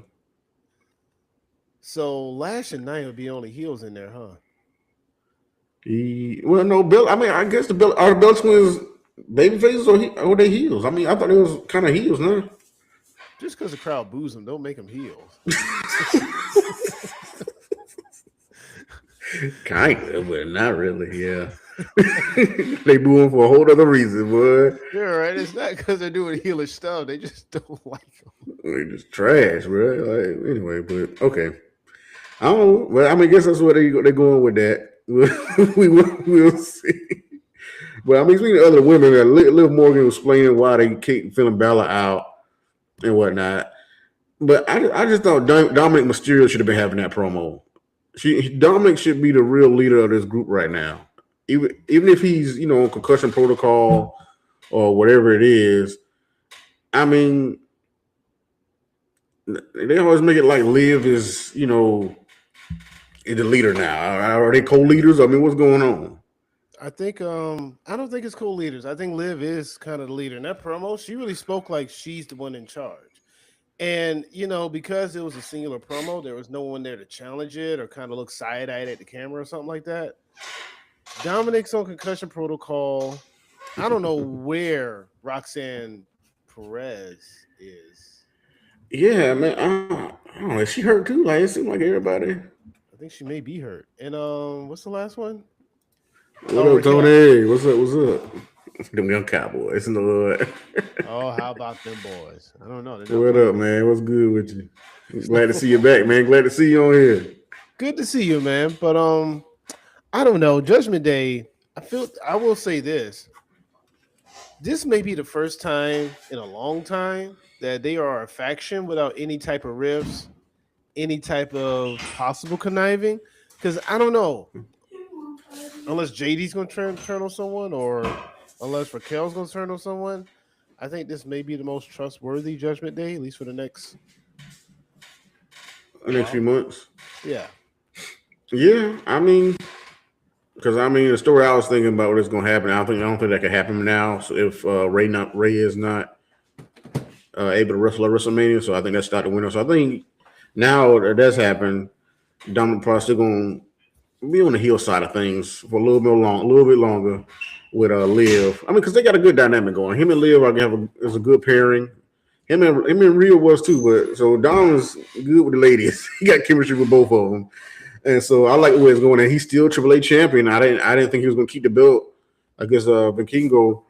So Lash and Nia would be only heels in there, huh? Well, no, Bill. I mean, I guess the Bell Twins baby faces or they heels. I mean, I thought it was kind of heels, no? Just because the crowd boos them, don't make them heels. Kind of, but not really. Yeah, they boo them for a whole other reason, boy. Yeah, right. It's not because they're doing heelish stuff; they just don't like them. They just trash, bro. Like, anyway, but okay. I don't know. Well, I mean, I guess that's where they're going with that. We'll see. But I mean, speaking of other women, Liv Morgan was explaining why they keep feeling Bella out and whatnot. But I just thought Dominic Mysterio should have been having that promo. Dominic should be the real leader of this group right now. Even if he's on concussion protocol or whatever it is. I mean, they always make it like Liv is the leader now. Are they co-leaders? I mean, what's going on? I think I don't think it's co-leaders. I think Liv is kind of the leader. In that promo, she really spoke like she's the one in charge. And, because it was a singular promo, there was no one there to challenge it or kind of look side-eyed at the camera or something like that. Dominic's on concussion protocol. I don't know where Roxanne Perez is. Yeah, man. I don't know. Is she hurt too? Like, it seemed like everybody. I think she may be hurt. And what's the last one? What up, Tony? What's up? Them young Cowboys. Oh, how about them boys? I don't know. What up, man? What's good with you? Glad to see you back, man. Glad to see you on here. Good to see you, man. But I don't know. Judgment Day, I will say this. This may be the first time in a long time that they are a faction without any type of rifts, any type of possible conniving. Because I don't know. Unless JD's going to turn on someone or unless Raquel's going to turn on someone, I think this may be the most trustworthy Judgment Day, at least for the next few months. Yeah. Yeah, I mean, because the story I was thinking about what's going to happen. I don't think that can happen now. So if Ray is not able to wrestle at WrestleMania, so I think that's not the winner. So I think now that that's happened, Dominic probably still going to be on the heel side of things for a little bit longer with Liv. I mean, because they got a good dynamic going. Him and Liv is a good pairing. Him and Rhea was too, but so Dom is good with the ladies. He got chemistry with both of them, and so I like where it's going. And he's still Triple H champion. I didn't think he was going to keep the belt against Vikingo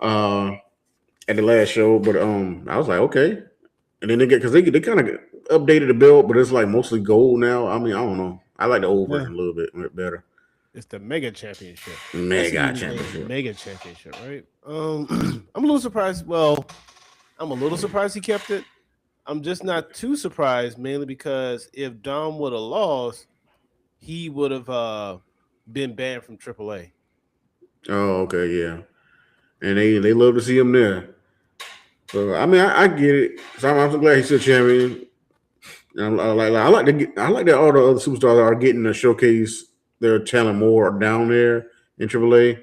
at the last show, but I was like, okay. And then they kind of updated the belt, but it's like mostly gold now. I mean, I don't know. I like the old version a little bit better. It's the Mega Championship. Mega Championship, right? I'm a little surprised. Well, I'm a little surprised he kept it. I'm just not too surprised, mainly because if Dom would have lost, he would have been banned from AAA. Oh, okay, yeah. And they love to see him there. So I mean, I get it. So I'm so glad he's still champion. I like that all the other superstars are getting to showcase their talent more down there in AAA.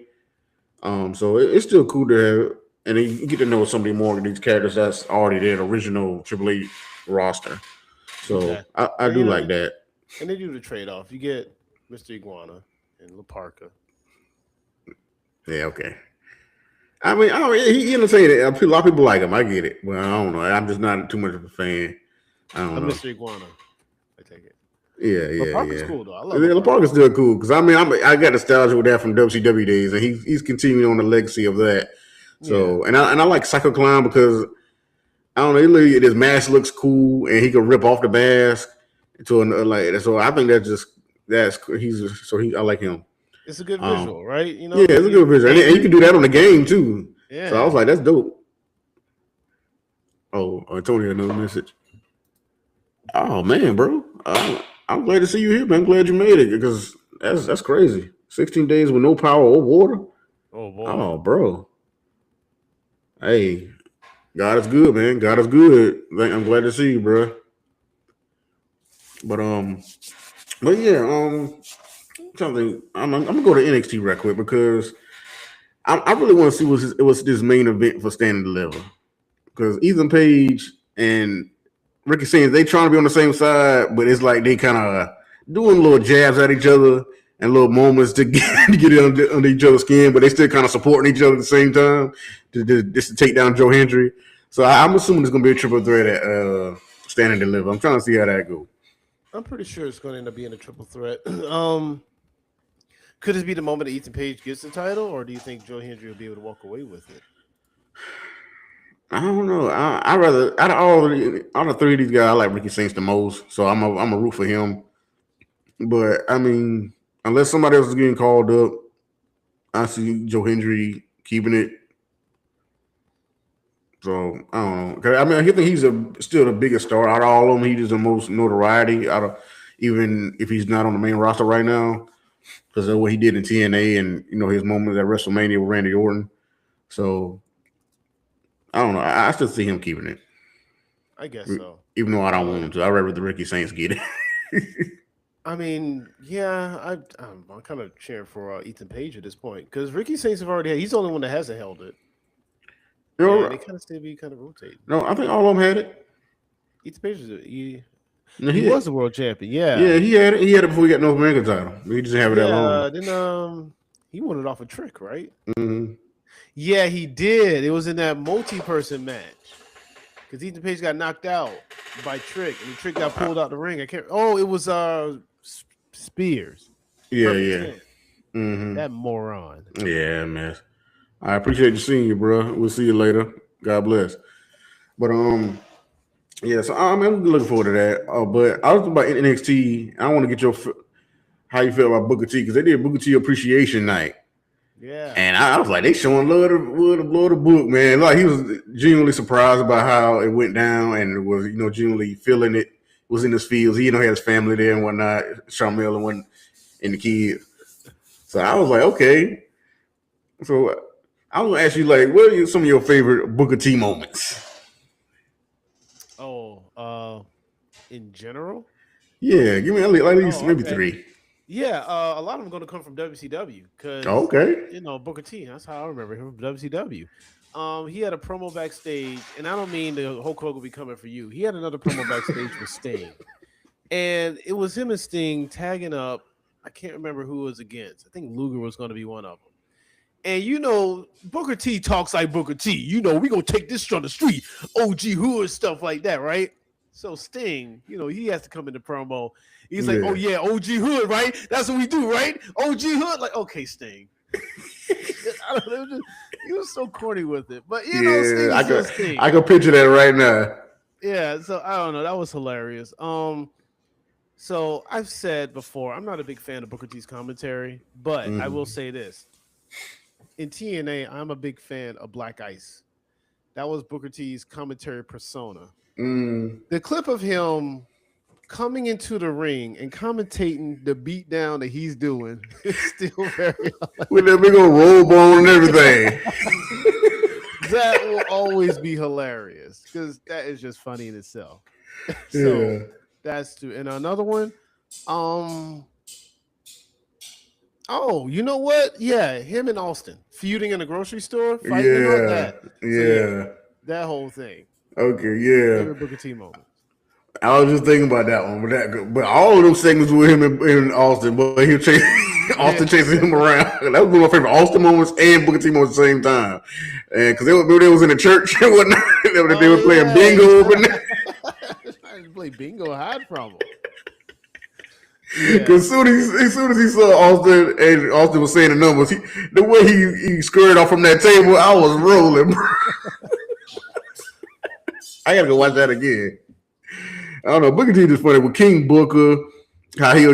So it's still cool to have, and you get to know somebody more of these characters that's already there, the original AAA roster. So I do like that. And they do the trade off. You get Mr. Iguana and La Parka. Yeah, okay. I mean, he entertaining. A lot of people like him. I get it. Well, I don't know. I'm just not too much of a fan. I don't know. Mr. Iguana. I take it. Yeah. La Parka's cool, though. I love La Parka's still cool because I got nostalgia with that from WCW days, and he's continuing on the legacy of that. So, and I like Psycho Clown because I don't know. His mask looks cool, and he can rip off the mask to like. So I think I like him. It's a good visual, right? Yeah, it's a good visual, and you can do that on the game too. Yeah. So I was like, that's dope. Oh, Antonio, another message. Oh man, bro. I'm glad to see you here, man. I'm glad you made it because that's crazy. 16 days with no power or water. Oh boy. Oh, bro. Hey, God is good, man. God is good. I'm glad to see you, bro. But but yeah, something. I'm gonna go to NXT real quick because I really want to see what's this main event for Stand and Deliver because Ethan Page and Ricky Sainz, they trying to be on the same side, but it's like they kind of doing little jabs at each other and little moments to get under each other's skin, but they still kind of supporting each other at the same time just to take down Joe Hendry. So I'm assuming it's going to be a triple threat at Stand and Deliver. I'm trying to see how that goes. I'm pretty sure it's going to end up being a triple threat. Could this be the moment that Ethan Page gets the title, or do you think Joe Hendry will be able to walk away with it? I don't know. I rather out of all the three of these guys, I like Ricky Saints the most. So I'm a root for him. But I mean, unless somebody else is getting called up, I see Joe Hendry keeping it. So I don't know. 'Cause, I mean, I think he's still the biggest star out of all of them. He's the most notoriety out of even if he's not on the main roster right now because of what he did in TNA and his moments at WrestleMania with Randy Orton. So I don't know. I still see him keeping it, I guess so. even though I don't want him to. I'd rather the Ricky Saints get it. I mean, yeah, I'm kind of cheering for Ethan Page at this point because Ricky Saints have already he's the only one that hasn't held it. Yeah, they kind of still be kind of rotating. No, I think all of them had it. Ethan Page he was the world champion. Yeah, yeah, he had it. He had it before he got North American title. He just didn't have it that long. Then he won it off a Trick, right? Mm-hmm. Yeah, he did. It was in that multi-person match because Ethan Page got knocked out by Trick, and the Trick got pulled out the ring. I can't. Oh, it was Spears. Yeah, yeah. Mm-hmm. That moron. Yeah, man. I appreciate you seeing you, bro. We'll see you later. God bless. But yeah. So I'm looking forward to that. But I was about NXT. I want to get how you feel about Booker T because they did Booker T Appreciation Night. Yeah. And I was like, they showing love to the book, man. Like he was genuinely surprised about how it went down and was genuinely feeling it. Was in his fields. He had his family there and whatnot. Sharmell and the kids. So I was like, okay. So I was gonna ask you, like, what are some of your favorite Booker T moments? Oh, in general? Yeah, give me at least maybe three. Yeah, a lot of them going to come from WCW because Booker T. That's how I remember him from WCW. He had a promo backstage, and I don't mean the Hulk Hogan will be coming for you. He had another promo backstage with Sting, and it was him and Sting tagging up. I can't remember who it was against. I think Luger was going to be one of them. And Booker T talks like Booker T. We gonna take this on the street, OG Hood stuff like that, right? So Sting, he has to come in the promo. He's like, oh yeah, OG Hood, right? That's what we do, right? OG Hood, like, okay, Sting. I don't know, he was so corny with it, but Sting Sting. I can picture that right now. Yeah, so I don't know, that was hilarious. So I've said before, I'm not a big fan of Booker T's commentary, but I will say this. In TNA, I'm a big fan of Black Ice. That was Booker T's commentary persona. The clip of him coming into the ring and commentating the beatdown that he's doing is still very with that big old robe on and everything. That will always be hilarious because that is just funny in itself. So that's two. And another one, oh, you know what? Yeah, him and Austin feuding in a grocery store, fighting and all that. So, that whole thing. Okay, yeah. Favorite Booker T moment. I was just thinking about that one, but all of those segments with him and Austin, but he was Austin chasing him around. That was one of my favorite Austin moments and Booker T moments at the same time. And because they was in the church and whatnot, they were playing bingo over there. I just play bingo, hide from him. Because as soon as he saw Austin and Austin was saying the numbers, the way he scurried off from that table, I was rolling, bro. I gotta go watch that again. I don't know. Booker T is funny with King Booker How he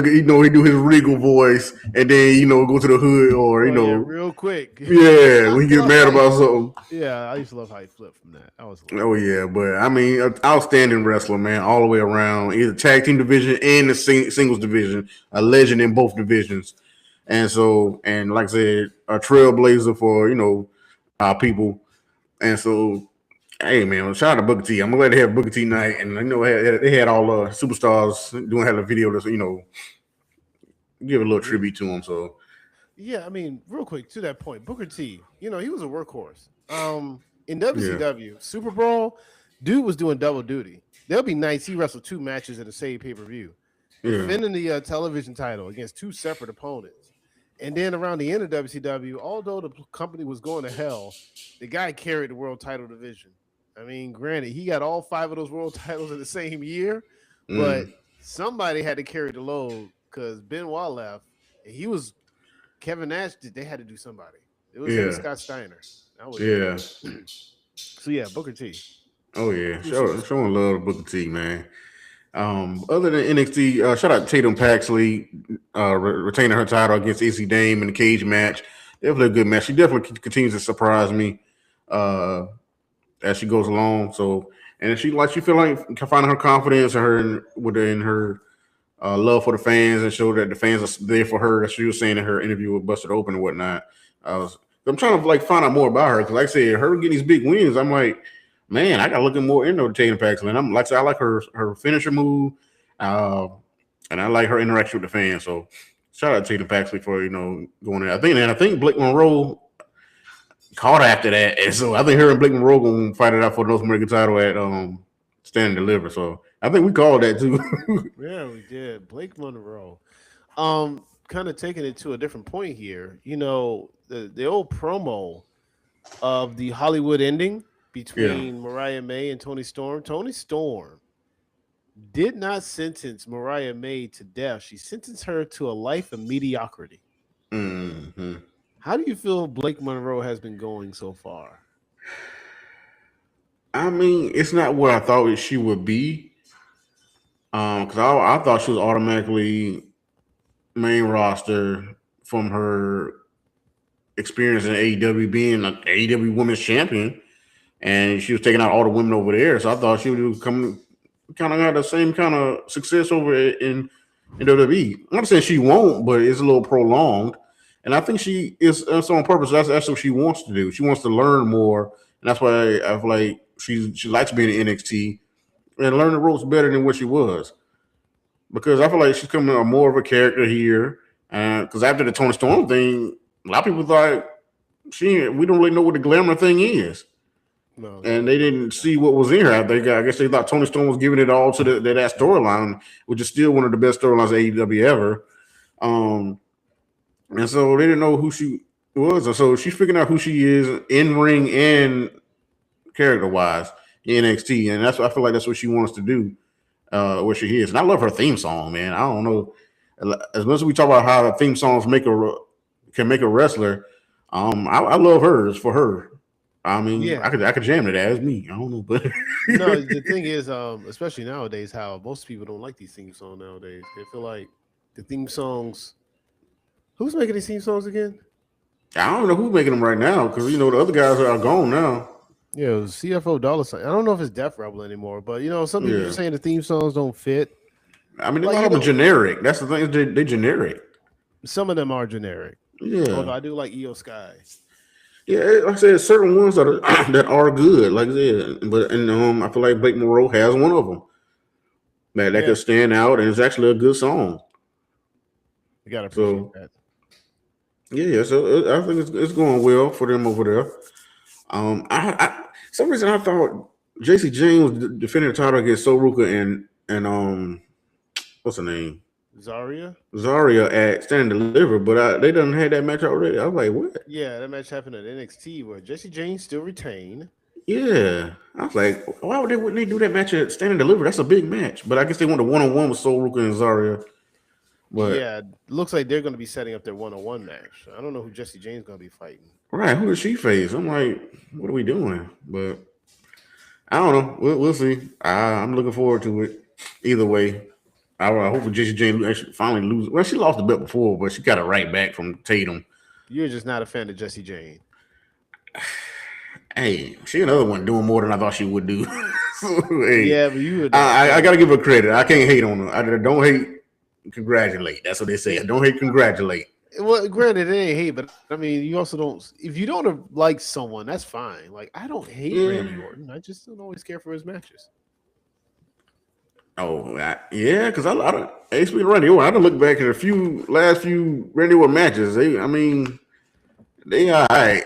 do his regal voice, and then go to the hood, or Oh yeah, real quick. yeah, I when he get love mad how he about flipped. something. Yeah, I used to love how he flipped from that. That was Oh hilarious. yeah, but I mean, outstanding wrestler, man, all the way around. Either tag team division and the singles division, a legend in both divisions, and like I said, a trailblazer for our people. And so, hey man, shout out to Booker T. I'm glad they have Booker T night, and they had all the superstars doing had a video to give a little Yeah. tribute to him. So Yeah, I mean, real quick to that point, Booker T, he was a workhorse. In yeah, WCW, Super Bowl, dude was doing double duty. There'll be nights he wrestled two matches in the same pay-per-view, yeah, defending the television title against two separate opponents. And then around the end of WCW, although the company was going to hell, the guy carried the world title division. I mean, granted, he got all five of those world titles in the same year, but mm, somebody had to carry the load because Benoit left, and he was Kevin Nash did. They had to do somebody. It was him and yeah, Scott Steiner. That was it. yeah. So yeah, Booker T. Oh yeah, True superstar. showing love to Booker T, man. Other than NXT, shout out to Tatum Paxley retaining her title against Izzy Dame in the cage match. Definitely a good match. She definitely continues to surprise me uh, as she goes along. So, and she feel like finding her confidence in her love for the fans, and show that the fans are there for her. As she was saying in her interview with Busted Open and whatnot. I'm trying to find out more about her because, like I said, her getting these big wins. I'm like, man, I got to look more into Tatum Paxton. I'm like, I like her finisher move, uh, and I like her interaction with the fans. So shout out to Tatum Paxton for going there. I think Blake Monroe caught after that, and so I think her and Blake Monroe gonna fight it out for the North American title at Stand and Deliver. So I think we called that too. Yeah, we did. Blake Monroe. Kind of taking it to a different point here. The old promo of the Hollywood ending Yeah. between Mariah May and Tony Storm. Tony Storm did not sentence Mariah May to death. She sentenced her to a life of mediocrity. Hmm. How do you feel Blake Monroe has been going so far? I mean, it's not what I thought she would be. Because I thought she was automatically main roster from her experience in AEW, being an AEW Women's Champion, and she was taking out all the women over there. So I thought she would come, kind of got the same kind of success over in WWE. I'm not saying she won't, but it's a little prolonged. And I think she is so on purpose. That's what she wants to do. She wants to learn more, and that's why I feel like she likes being in NXT and learn the ropes better than what she was. Because I feel like she's coming a more of a character here. Because after the Tony Storm thing, a lot of people thought we don't really know what the glamour thing is, No, they and don't. they didn't see what was in her. I guess they thought Tony Storm was giving it all to that storyline, which is still one of the best storylines AEW ever. Um, and so they didn't know who she was, and so she's figuring out who she is in ring and character wise in NXT, and that's what I feel like that's what she wants to do. Where she is, and I love her theme song, man. I don't know, as much as we talk about how the theme songs can make a wrestler. I love hers for her. I mean, Yeah. I could jam to that. It's me. I don't know, but No, the thing is, especially nowadays, how most people don't like these theme songs nowadays. They feel like the theme songs. Who's making these theme songs again? I don't know who's making them right now because the other guys are gone now. Yeah, it was CFO Dollar Sign. I don't know if it's Def Rebel anymore, but some people Yeah, just saying the theme songs don't fit. I mean, a Like lot of them are generic. That's the thing. They generic. some of them are generic. Although Yeah, I do like EO Sky. yeah. Like I said, certain ones that are that are good. Like I said, but I feel like Blake Monroe has one of them that Yeah, could stand out, and it's actually a good song. you gotta appreciate So that. yeah. So I think it's going well for them over there. Some reason I thought JC James defended the title against Soruka and what's her name Zaria. Zaria at Stand and Deliver, but they done had that match already. I was like, what? Yeah, that match happened at NXT where Jesse James still retained. Yeah, I was like, why wouldn't they do that match at Stand and Deliver? That's a big match. But I guess they went a 1-on-1 with Soruka and Zaria. But Yeah, looks like they're going to be setting up their one-on-one match. I don't know who Jesse James going to be fighting. right, who does she face? I'm like, what are we doing? But I don't know. We'll see. I'm looking forward to it. Either way. I hope Jesse Jane actually finally loses. Well, she lost the belt before, but she got it right back from Tatum. You're just not a fan of Jessie Jane. Hey, she another one doing more than I thought she would do. So, hey, Yeah, but you would. I got to give her credit. I can't hate on her. I don't hate, congratulate. That's what they say. I don't hate, congratulate. Well, granted, it ain't hate, but I mean, you also don't. If you don't like someone, that's fine. Like I don't hate Randy Orton. I just don't always care for his matches. Oh, yeah, because I don't. Hey, speaking of Randy Orton, I done look back at last few Randy Orton matches. They all right.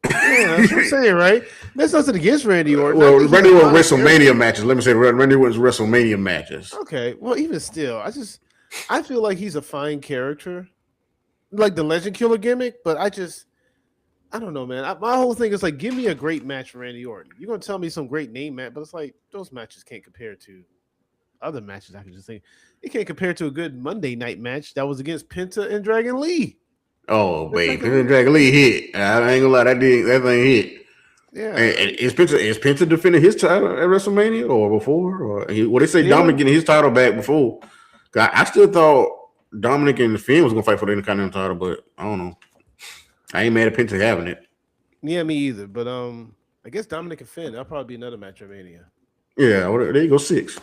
Yeah, that's what I'm saying, right? That's nothing against Randy Orton. Well, Randy Orton WrestleMania matches. Let me say Randy Orton's WrestleMania matches. Okay, well, even still, I feel like he's a fine character, like the Legend Killer gimmick. But I don't know, man. My whole thing is like, give me a great match for Randy Orton. You're gonna tell me some great name match, but it's like those matches can't compare to other matches. I can just think it can't compare to a good Monday night match that was against Penta and Dragon Lee. Oh, baby, Penta and Dragon Lee hit. I ain't gonna lie, that thing hit. Yeah. And is Penta defending his title at WrestleMania or before? Or they say Dominic getting his title back before? I still thought Dominic and the Finn was gonna fight for the Intercontinental title, but I don't know. I ain't mad at Penta having it. Yeah, me either. But I guess Dominic and Finn, that'll probably be another match at Mania. Yeah, well, there you go, 6.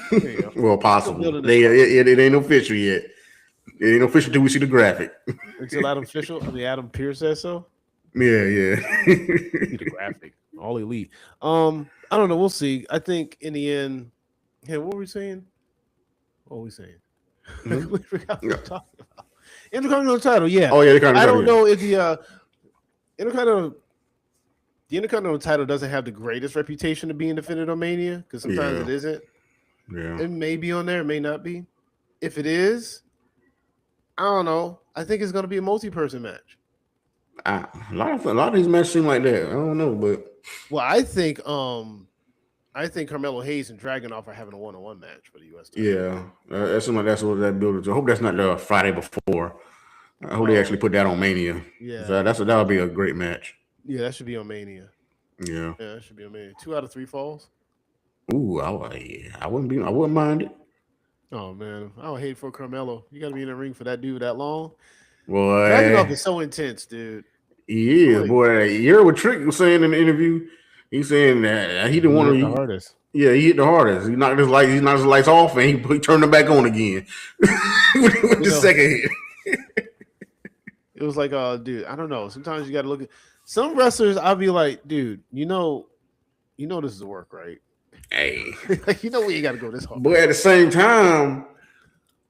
There you go. Well, possible. It ain't official yet. It ain't official until we see the graphic. Until Adam Pearce says so. Yeah. See the graphic, all elite. I don't know. We'll see. I think in the end, hey, what were we saying? Mm-hmm. We forgot what we were talking about. Intercontinental title, yeah. Oh yeah, I don't know if the Intercontinental title doesn't have the greatest reputation of being defended on Mania because sometimes it isn't. Yeah, it may be on there, it may not be. If it is, I don't know. I think it's going to be a multi-person match. A lot of these matches seem like that. I don't know, but I think Carmelo Hayes and Dragunov are having a one-on-one match for the U.S. title. Yeah, that's what that building to. I hope that's not the Friday before. I hope they actually put that on Mania. Yeah, that'll be a great match. Yeah, that should be on Mania. Yeah, that should be on Mania. 2 out of 3 falls. Ooh, I wouldn't mind it. Oh man, I would hate for Carmelo. You got to be in the ring for that dude that long. Boy, Dragunov is so intense, dude. He is, boy. You heard what Trick was saying in the interview? He's saying that he didn't want to. The hardest. Yeah, he hit the hardest. He knocked his lights off, and he turned them back on again with the second hit. It was like, dude, I don't know. Sometimes you got to look at some wrestlers. I'll be like, dude, you know, this is work, right? Hey, like we ain't got to go this hard. But at the same time,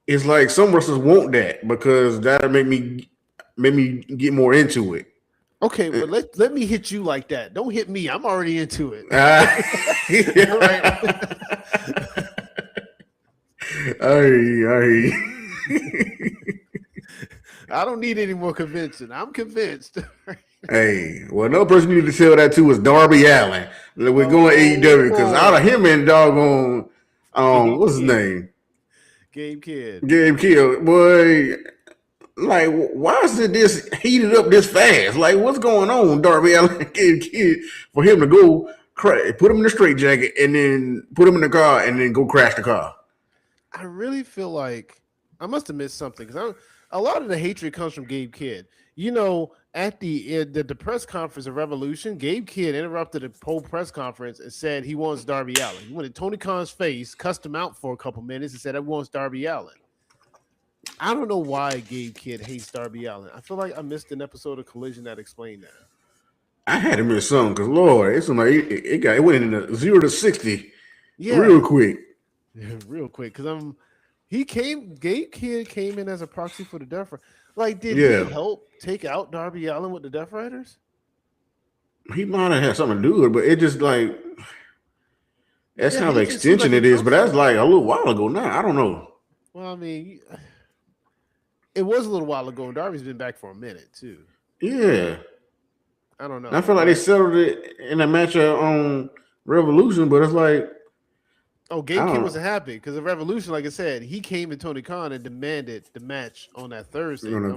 it's like some wrestlers want that because that'll make me get more into it. Okay, but let me hit you like that. Don't hit me. I'm already into it. I don't need any more convincing. I'm convinced. Hey, well, another person you need to tell that to is Darby Allin. We're going AEW because out of him and doggone, what's his name? Gabe Kidd. Boy. Like, why is it this heated up this fast? Like, what's going on, Darby Allin and Gabe Kidd, for him to go put him in the straitjacket and then put him in the car and then go crash the car? I really feel like I must have missed something because a lot of the hatred comes from Gabe Kidd. At the press conference of Revolution, Gabe Kidd interrupted the whole press conference and said he wants Darby Allin. He went in Tony Khan's face, cussed him out for a couple minutes, and said, "I wants Darby Allin." I don't know why Gabe Kidd hates Darby Allin. I feel like I missed an episode of Collision that explained that. I had to miss something because Lord, it's like it went into 0 to 60, real quick. Yeah, real quick because Gabe Kidd came in as a proxy for the Death Riders. Like, did he help take out Darby Allin with the Death Riders? He might have had something to do with it, but it just like that's kind of an extension it is. But that's like a little while ago now. I don't know. Well, I mean, it was a little while ago, and Darby's been back for a minute too. Yeah, I don't know. And I feel like they settled it in a match on Revolution, but it's like, Gabe Kidd wasn't happy because of Revolution. Like I said, he came to Tony Khan and demanded the match on that Thursday. On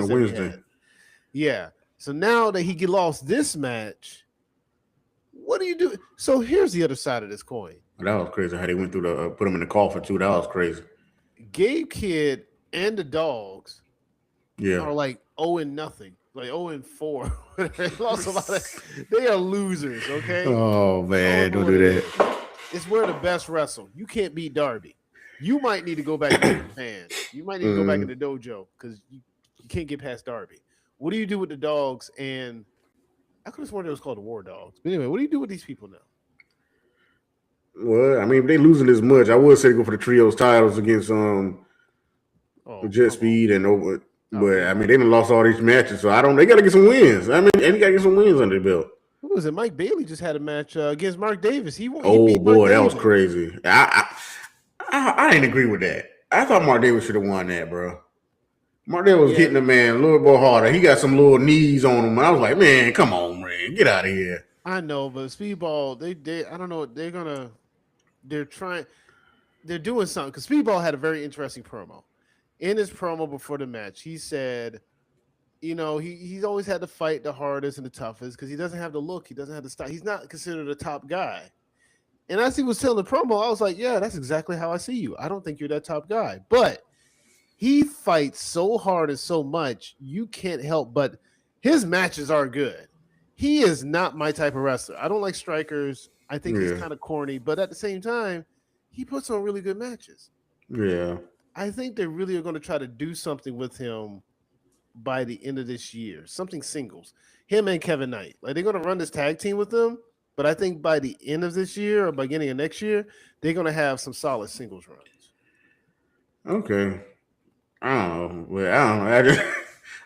Wednesday. Yeah. So now that he lost this match, what do you do? So here's the other side of this coin. That was crazy how they went through put him in the coffin too. That was crazy. Gabe Kidd and the Dogs Yeah. are like 0-0, like 0-4. They lost a lot of. They are losers. Okay, Oh call it man, for don't what do it that. is. It's where the best wrestle. You can't beat Darby. You might need to go back to New Japan. You might need to go back in the dojo because you can't get past Darby. What do you do with the Dogs? And I could have sworn it was called the War Dogs. But anyway, what do you do with these people now? Well, I mean, if they losing this much, I would say go for the trios titles against Oh, Jet come on. Speed and over. Oh, But come I mean, on. they done lost all these matches, so I don't. They got to get some wins. I mean, and they got to get some wins under the belt. Who was it? Mike Bailey just had a match against Mark Davis. He Oh beat Mark boy, that was Davis. crazy. I didn't agree with that. I thought Mark Davis should have won that, bro. Mark Davis was Yeah, hitting the man a little bit harder. He got some little knees on him. I was like, man, come on, man, get out of here. I know, but Speedball, they I don't know. They're trying. They're doing something because Speedball had a very interesting promo. In his promo before the match, he said, he's always had to fight the hardest and the toughest because he doesn't have the look, he doesn't have the style. He's not considered a top guy. And as he was telling the promo, I was like, yeah, that's exactly how I see you. I don't think you're that top guy, but he fights so hard and so much, you can't help but his matches are good. He is not my type of wrestler. I don't like strikers. I think he's Yeah, kind of corny, but at the same time, he puts on really good matches. yeah. I think they really are going to try to do something with him by the end of this year. Something singles. Him and Kevin Knight. Like they're going to run this tag team with them, but I think by the end of this year or beginning of next year, they're going to have some solid singles runs. Okay. I don't know. Well, I don't know.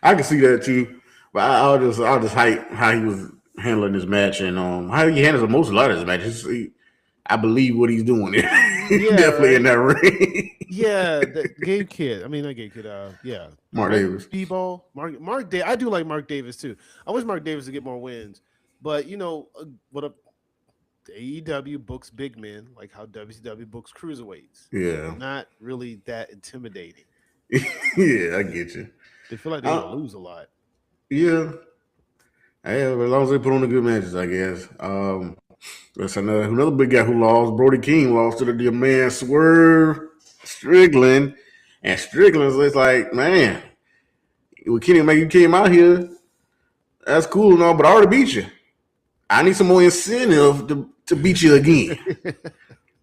I can see that too. But I'll just hype how he was handling this match and how he handles most a lot of his matches. I believe what he's doing. He's Yeah, definitely in right. that ring. Yeah, the Gabe Kid. I mean, not Gabe Kid. Yeah, Mark Mike Davis. Speedball, Mark. I do like Mark Davis too. I wish Mark Davis would get more wins, but what a the AEW books big men like how WCW books cruiserweights. Yeah. Not really that intimidating. Yeah, I get you. They feel like they're gonna Uh, lose a lot. yeah. Yeah, as long as they put on the good matches, I guess. That's another big guy who lost. Brody King lost to the man Swerve Strickland. And Strickland's just like, man, with Kenny Omega, you came out here. That's cool and all, but I already beat you. I need some more incentive to beat you again.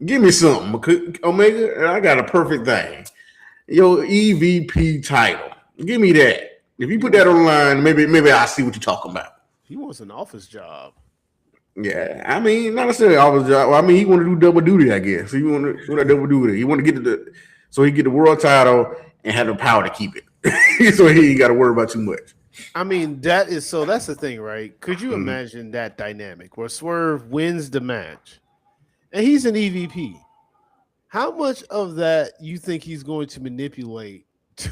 Give me something, Omega. And I got a perfect thing. Your EVP title. Give me that. If you he put that wants on the line, maybe I'll see what you're talking about. he wants an office job. Yeah, I mean, not necessarily office job. Well, I mean, he want to do double duty, I guess. So he want to do that double duty. He want to get so he get the world title and have the power to keep it. So he ain't got to worry about too much. I mean, that's the thing, right? Could you imagine that dynamic where Swerve wins the match and he's an EVP? How much of that you think he's going to manipulate to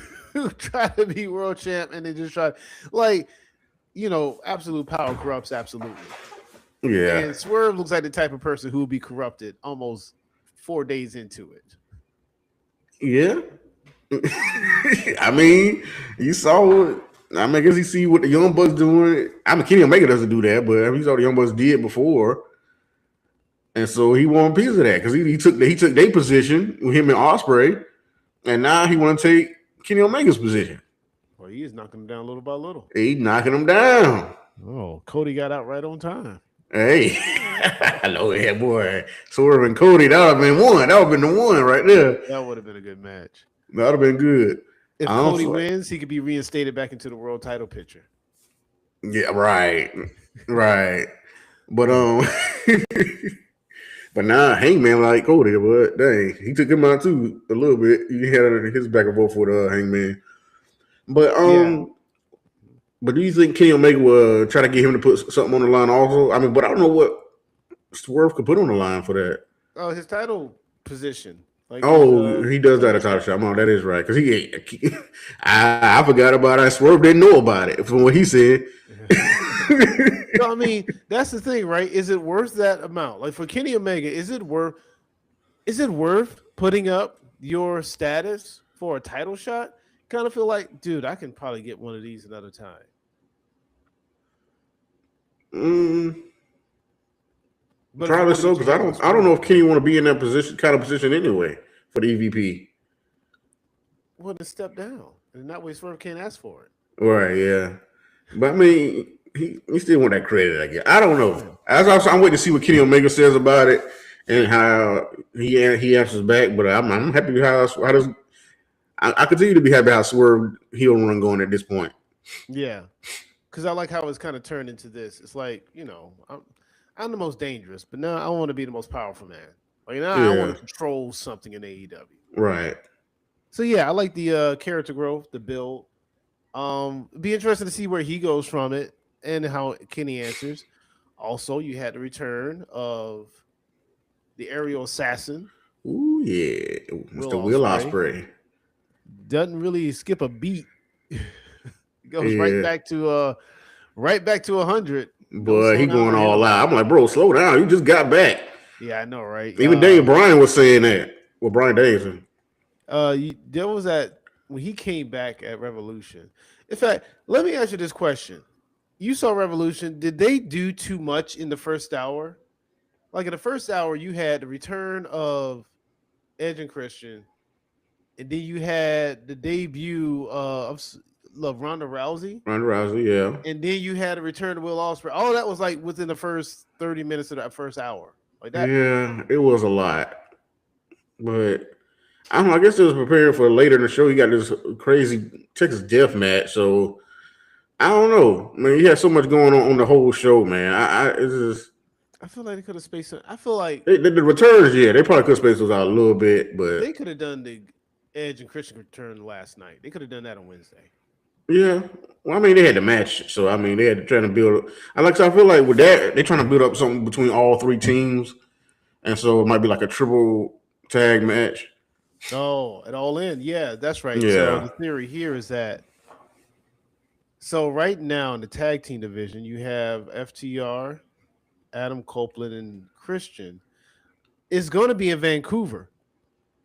try to be world champ and then just try like absolute power corrupts absolutely. Yeah, And Swerve looks like the type of person who will be corrupted almost 4 days into it. yeah. I mean, you saw it. I mean, I guess you see what the Young Bucks doing. I mean, Kenny Omega doesn't do that, but I mean, he saw the Young Bucks did before, and so he won a piece of that because he took their position with him and Osprey, and now he want to take Kenny Omega's position. Well, he is knocking him down little by little. He knocking him down. Oh, Cody got out right on time. Hey, hello, yeah, boy. Swerve and Cody, that would have been one. That would have been the one right there. That would have been a good match. That would have been good. If Cody wins, he could be reinstated back into the world title picture. Yeah, right. Right. But but nah, Hangman like Cody, but dang, he took him out too a little bit. He had his back and forth with Hangman. But Yeah. but do you think Kenny Omega will try to get him to put something on the line also? I mean, but I don't know what Swerve could put on the line for that. Oh, his title position. Like He does that at title shot. Oh, that is right. Because I forgot about it. Swerve didn't know about it from what he said. I mean, that's the thing, right? Is it worth that amount? Like for Kenny Omega, is it worth putting up your status for a title shot? Kind of feel like, dude, I can probably get one of these another time. But probably so, because I don't know if Kenny want to be in that kind of position anyway for the EVP. want to step down, and that way Swerve can't ask for it. Right, yeah. But I mean, he still want that credit, I guess. I don't know. Yeah. I'm waiting to see what Kenny Omega says about it and how he answers back. But I'm happy with how does I continue to be happy how Swerve heel run going at this point. Yeah, because I like how it's kind of turned into this. It's like I'm the most dangerous, but now I want to be the most powerful man. Like now I want Yeah, to control something in AEW. right. So yeah, I like the character growth, the build. Be interested to see where he goes from it and how Kenny answers. Also, you had the return of the aerial assassin, Ooh yeah, Will Mr. Will Ospreay. Ospreay. Doesn't really skip a beat. Goes Yeah, right back to 100. No but he slowdown going for all him. out. I'm like, bro, slow down. You just got back. Yeah, I know, right? Even Dave Bryan was saying that. Well, Brian Danielson. There was that when he came back at Revolution. In fact, let me ask you this question: you saw Revolution. Did they do too much in the first hour? Like in the first hour, you had the return of Edge and Christian, and then you had the debut of Ronda Rousey, Ronda Rousey, yeah. and then you had a return of Will Ospreay. All that was like within the first 30 minutes of that first hour, like that. Yeah, it was a lot. But I don't know. I guess it was prepared for later in the show. You got this crazy Texas death match. So I don't know. I mean, you had so much going on the whole show, man. It's just I feel like they could have spaced it. I feel like the returns, yeah, they probably could space those out a little bit, but they could have done the Edge and Christian return last night. They could have done that on Wednesday. yeah. Well, I mean, they had the match, so I mean, they had to try to build. I feel like with that, they're trying to build up something between all three teams, and so it might be like a triple tag match. Oh, at All In. Yeah, that's right. So Yeah. the theory here is that right now in the tag team division, you have FTR, Adam Copeland, and Christian. It's going to be in Vancouver,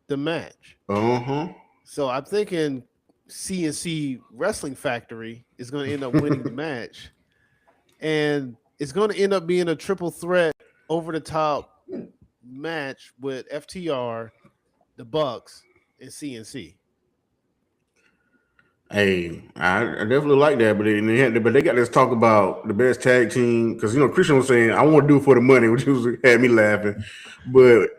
the match. Uh huh. So I'm thinking CNC Wrestling Factory is going to end up winning the match. And it's going to end up being a triple threat over the top match with FTR, the Bucks, and CNC. Hey, I definitely like that, but they got this talk about the best tag team because Christian was saying I want to do it for the money, which had me laughing, but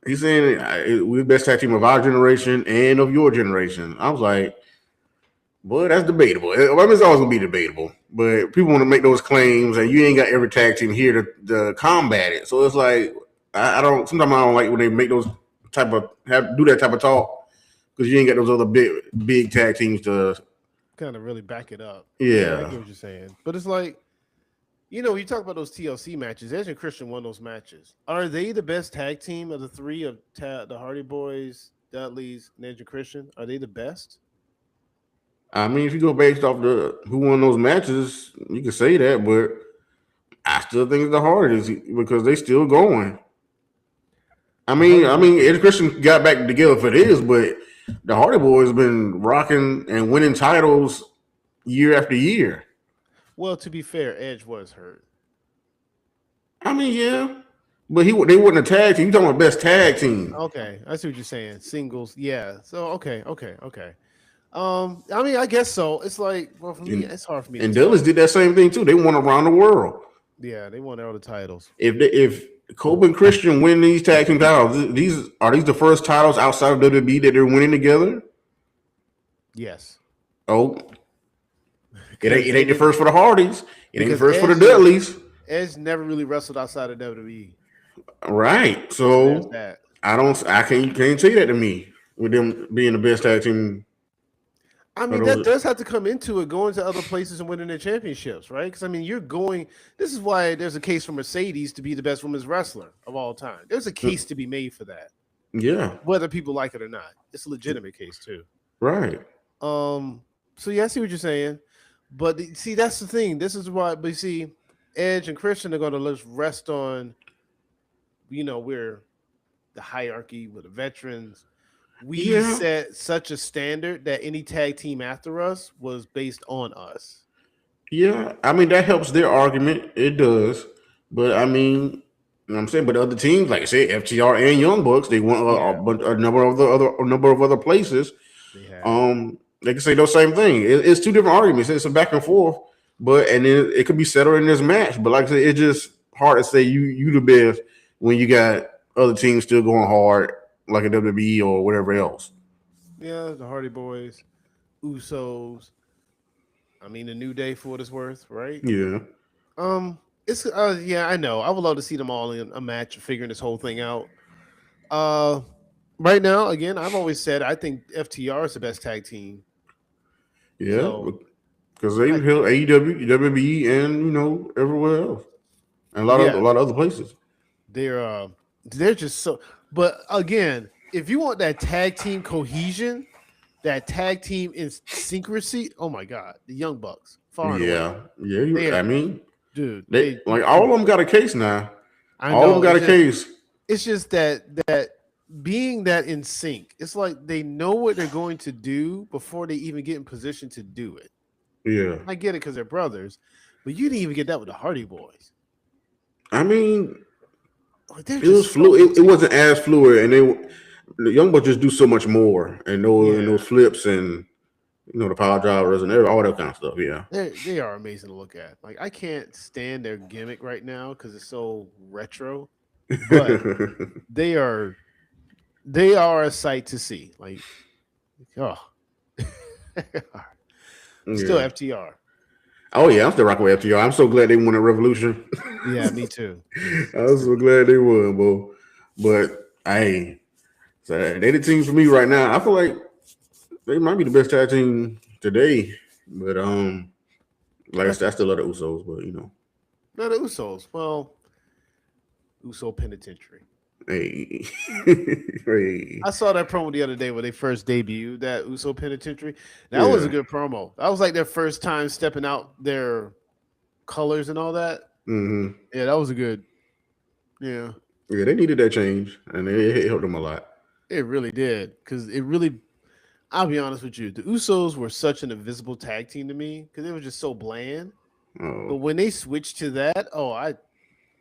he's saying we're the best tag team of our generation and of your generation. I was like, boy, that's debatable. I mean, it's always gonna be debatable, but people want to make those claims, and you ain't got every tag team here to combat it. So it's like I don't. Sometimes I don't like when they make those do that type of talk because you ain't got those other big tag teams to kind of really back it up. Yeah, I yeah. get what you're saying. But it's like, you talk about those TLC matches. Edge and Christian won those matches. Are they the best tag team of the three of the Hardy Boys, Dudleys, and Edge and Christian? Are they the best? I mean, if you go based off the who won those matches, you can say that, but I still think it's the hardest because they still going. The Hardy Boys. Eddie Christian got back together for this, but the Hardy Boys been rocking and winning titles year after year. Well, to be fair, Edge was hurt. I mean, yeah, but they wasn't a tag team. You talking about best tag team? Okay, I see what you're saying. Singles, yeah. So okay. I mean, I guess so. It's like, well, for me, it's hard for me. And Dulles did that same thing too. They won around the world. Yeah, they won all the titles. If Kobe and Christian win these tag team titles, these the first titles outside of WWE that they're winning together? Yes. Oh, it ain't the first for the Hardys. It ain't the first Edge, for the Dudleys. Edge never really wrestled outside of WWE. Right. So I can't say that to me with them being the best tag team. I mean, that does have to come into it, going to other places and winning their championships, right? Because I mean, this is why there's a case for Mercedes to be the best women's wrestler of all time. There's a case to be made for that. Yeah. Whether people like it or not. It's a legitimate case too. Right. So yeah, I see what you're saying. But see, that's the thing. This is why, but see, Edge and Christian are going to rest on, we're the hierarchy with the veterans. We set such a standard that any tag team after us was based on us. Yeah, I mean that helps their argument. It does, but I mean, you know what I'm saying. But other teams, like I said, FTR and Young Bucks, they won a number of other places. They have. They can say those same thing. It's two different arguments. It's a back and forth, but and then it could be settled in this match. But like I said, it's just hard to say you the best when you got other teams still going hard like a WWE or whatever else. Yeah, the Hardy Boys, Usos. I mean, the New Day for what it's worth, right? Yeah, It's yeah, I know. I would love to see them all in a match, figuring this whole thing out. Uh, right now, again, I've always said I think FTR is the best tag team. yeah, So because they I, held AEW, WWE, and everywhere else, and a yeah, lot of other places. they're uh, they're just so. But again, if you want that tag team cohesion, that tag team in syncrasy, oh my god, the Young Bucks far and away. Yeah, yeah. They I are, mean, dude. they like all of them got a case now. I All of them know. got a case. It's just that being that in sync, it's like they know what they're going to do before they even get in position to do it. Yeah, I get it because they're brothers, but you didn't even get that with the Hardy Boys. I mean, Like they're it was just so fluid. It meticulous. wasn't as fluid, and the young bucks just do so much more, and those Yeah, flips and the power drivers and all that kind of stuff. Yeah. they are amazing to look at. Like I can't stand their gimmick right now because it's so retro, but they are they are a sight to see. Like oh, still Yeah. FTR. Oh yeah, I'm still rocking with FTR. I'm so glad they won a Revolution. Yeah, me too. I'm so glad they won, bro. But hey, so they the team for me right now. I feel like they might be the best tag team today. But like I said, I still love the Usos, but No, the Usos. Well, Uso Penitentiary. hey, hey, I saw that promo the other day when they first debuted that Uso Penitentiary. That was a yeah, good promo. That was like their first time stepping out their colors and all that. hmm Yeah, that was a good. Yeah, yeah. They needed that change, and it helped them a lot. it really did because it really. I'll be honest with you, the Usos were such an invisible tag team to me because they were just so bland. But Oh, when they switched to that, oh, I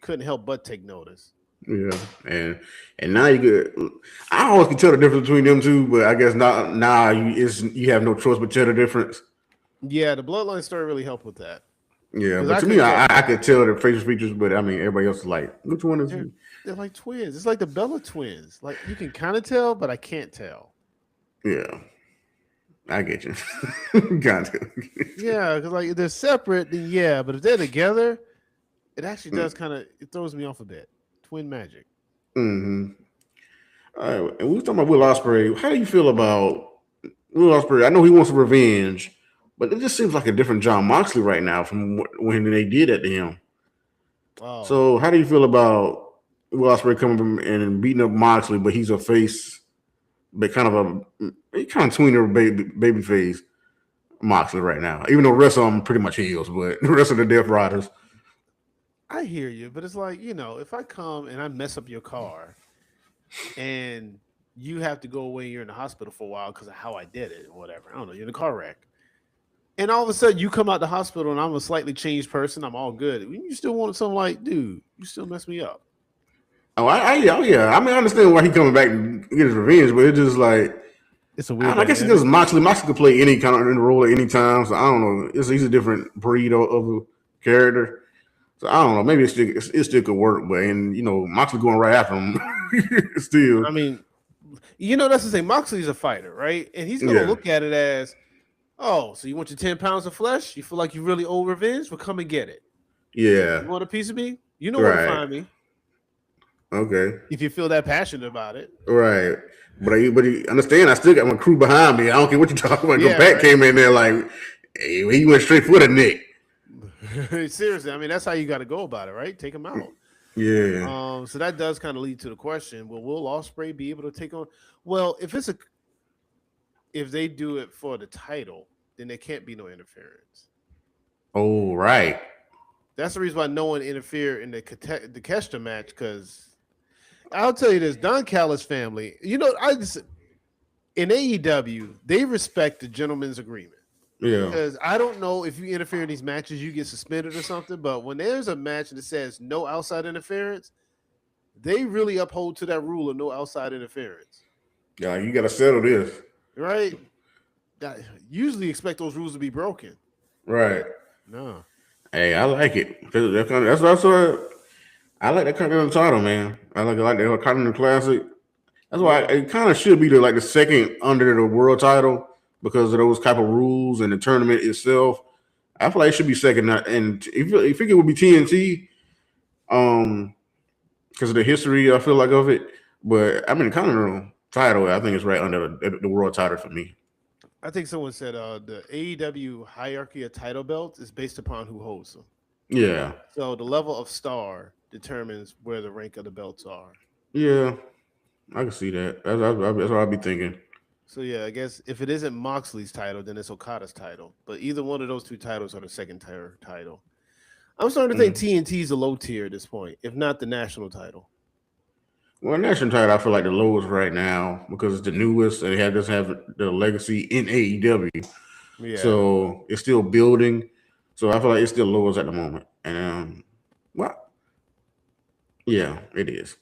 couldn't help but take notice. yeah, and now you could. I always can tell the difference between them two, but I guess now you have no choice but tell the difference. Yeah, the Bloodline story really helped with that Yeah, because but I to me, couldn't tell. I could tell the facial features, but I mean, everybody else is like, which one is They're he? they're like twins. It's like the Bella twins. Like you can kind of tell, but I can't tell. Yeah, I get you. Got to. Yeah, because like if they're separate, then yeah. But if they're together, it actually does kind of it throws me off a bit. Twin magic. Mm-hmm. All right, and we were talking about Will Ospreay. How do you feel about Will Ospreay? I know he wants revenge, but it just seems like a different John Moxley right now from when they did that to him. Oh, So, how do you feel about Will Ospreay coming from and beating up Moxley, but he's a face, but kind of he kind of tweener baby face Moxley right now. Even though the rest of them pretty much heels, but the rest of the Death Riders, I hear you, but it's like if I come and I mess up your car, and you have to go away, you're in the hospital for a while because of how I did it or whatever. I don't know. You're in a car wreck, and all of a sudden you come out the hospital and I'm a slightly changed person. I'm all good. You still want something like, dude, you still mess me up. oh yeah. I mean, I understand why he coming back and get his revenge, but it's just like It's a weird I guess because dynamic. Moxley could play any kind of role at any time. So I don't know. He's a different breed of a character. So I don't know. Maybe it still could work, but and Moxley going right after him still. I mean, that's the thing. Moxley's a fighter, right? And he's gonna Yeah, look at it as, oh, so you want your 10 pounds of flesh? You feel like you really owe revenge? Well, come and get it. yeah, You want a piece of me? You know where to right. find me Okay, if you feel that passionate about it. right. But you understand? I still got my crew behind me. I don't care what you talking about. Yeah, Pat right. came in there like he went straight for the neck. Seriously, I mean that's how you got to go about it, right? Take him out. Yeah. So that does kind of lead to the question: will Ospreay be able to take on? Well, if they do it for the title, then there can't be no interference. Oh, right. That's the reason why no one interfered in the Keshta match. Because I'll tell you this: Don Callis family, I just in AEW they respect the gentleman's agreement. Yeah. Because I don't know if you interfere in these matches, you get suspended or something. But when there's a match that says no outside interference, they really uphold to that rule of no outside interference. Yeah. You got to settle this. Right? that usually expect those rules to be broken, Right. but no. Hey, I like it. That's what I like that Continental title, man. I like the Continental Classic. That's why Yeah. it kind of should be the second under the world title because of those type of rules and the tournament itself. I feel like it should be second. And if you think it would be TNT, um, because of the history, I feel like of it. But I mean, the Continental title, I think it's right under the world title for me. I think someone said the AEW hierarchy of title belts is based upon who holds them. Yeah, So the level of star determines where the rank of the belts are. yeah, I can see that. That's what I'd be thinking. So yeah, I guess if it isn't Moxley's title, then it's Okada's title. But either one of those two titles are the second tier title. I'm starting to think Mm. TNT is a low tier at this point, if not the national title. Well, national title, I feel like the lowest right now because it's the newest and it doesn't have the legacy in AEW. Yeah. So it's still building. So I feel like it's still lowest at the moment. And well, yeah, it is.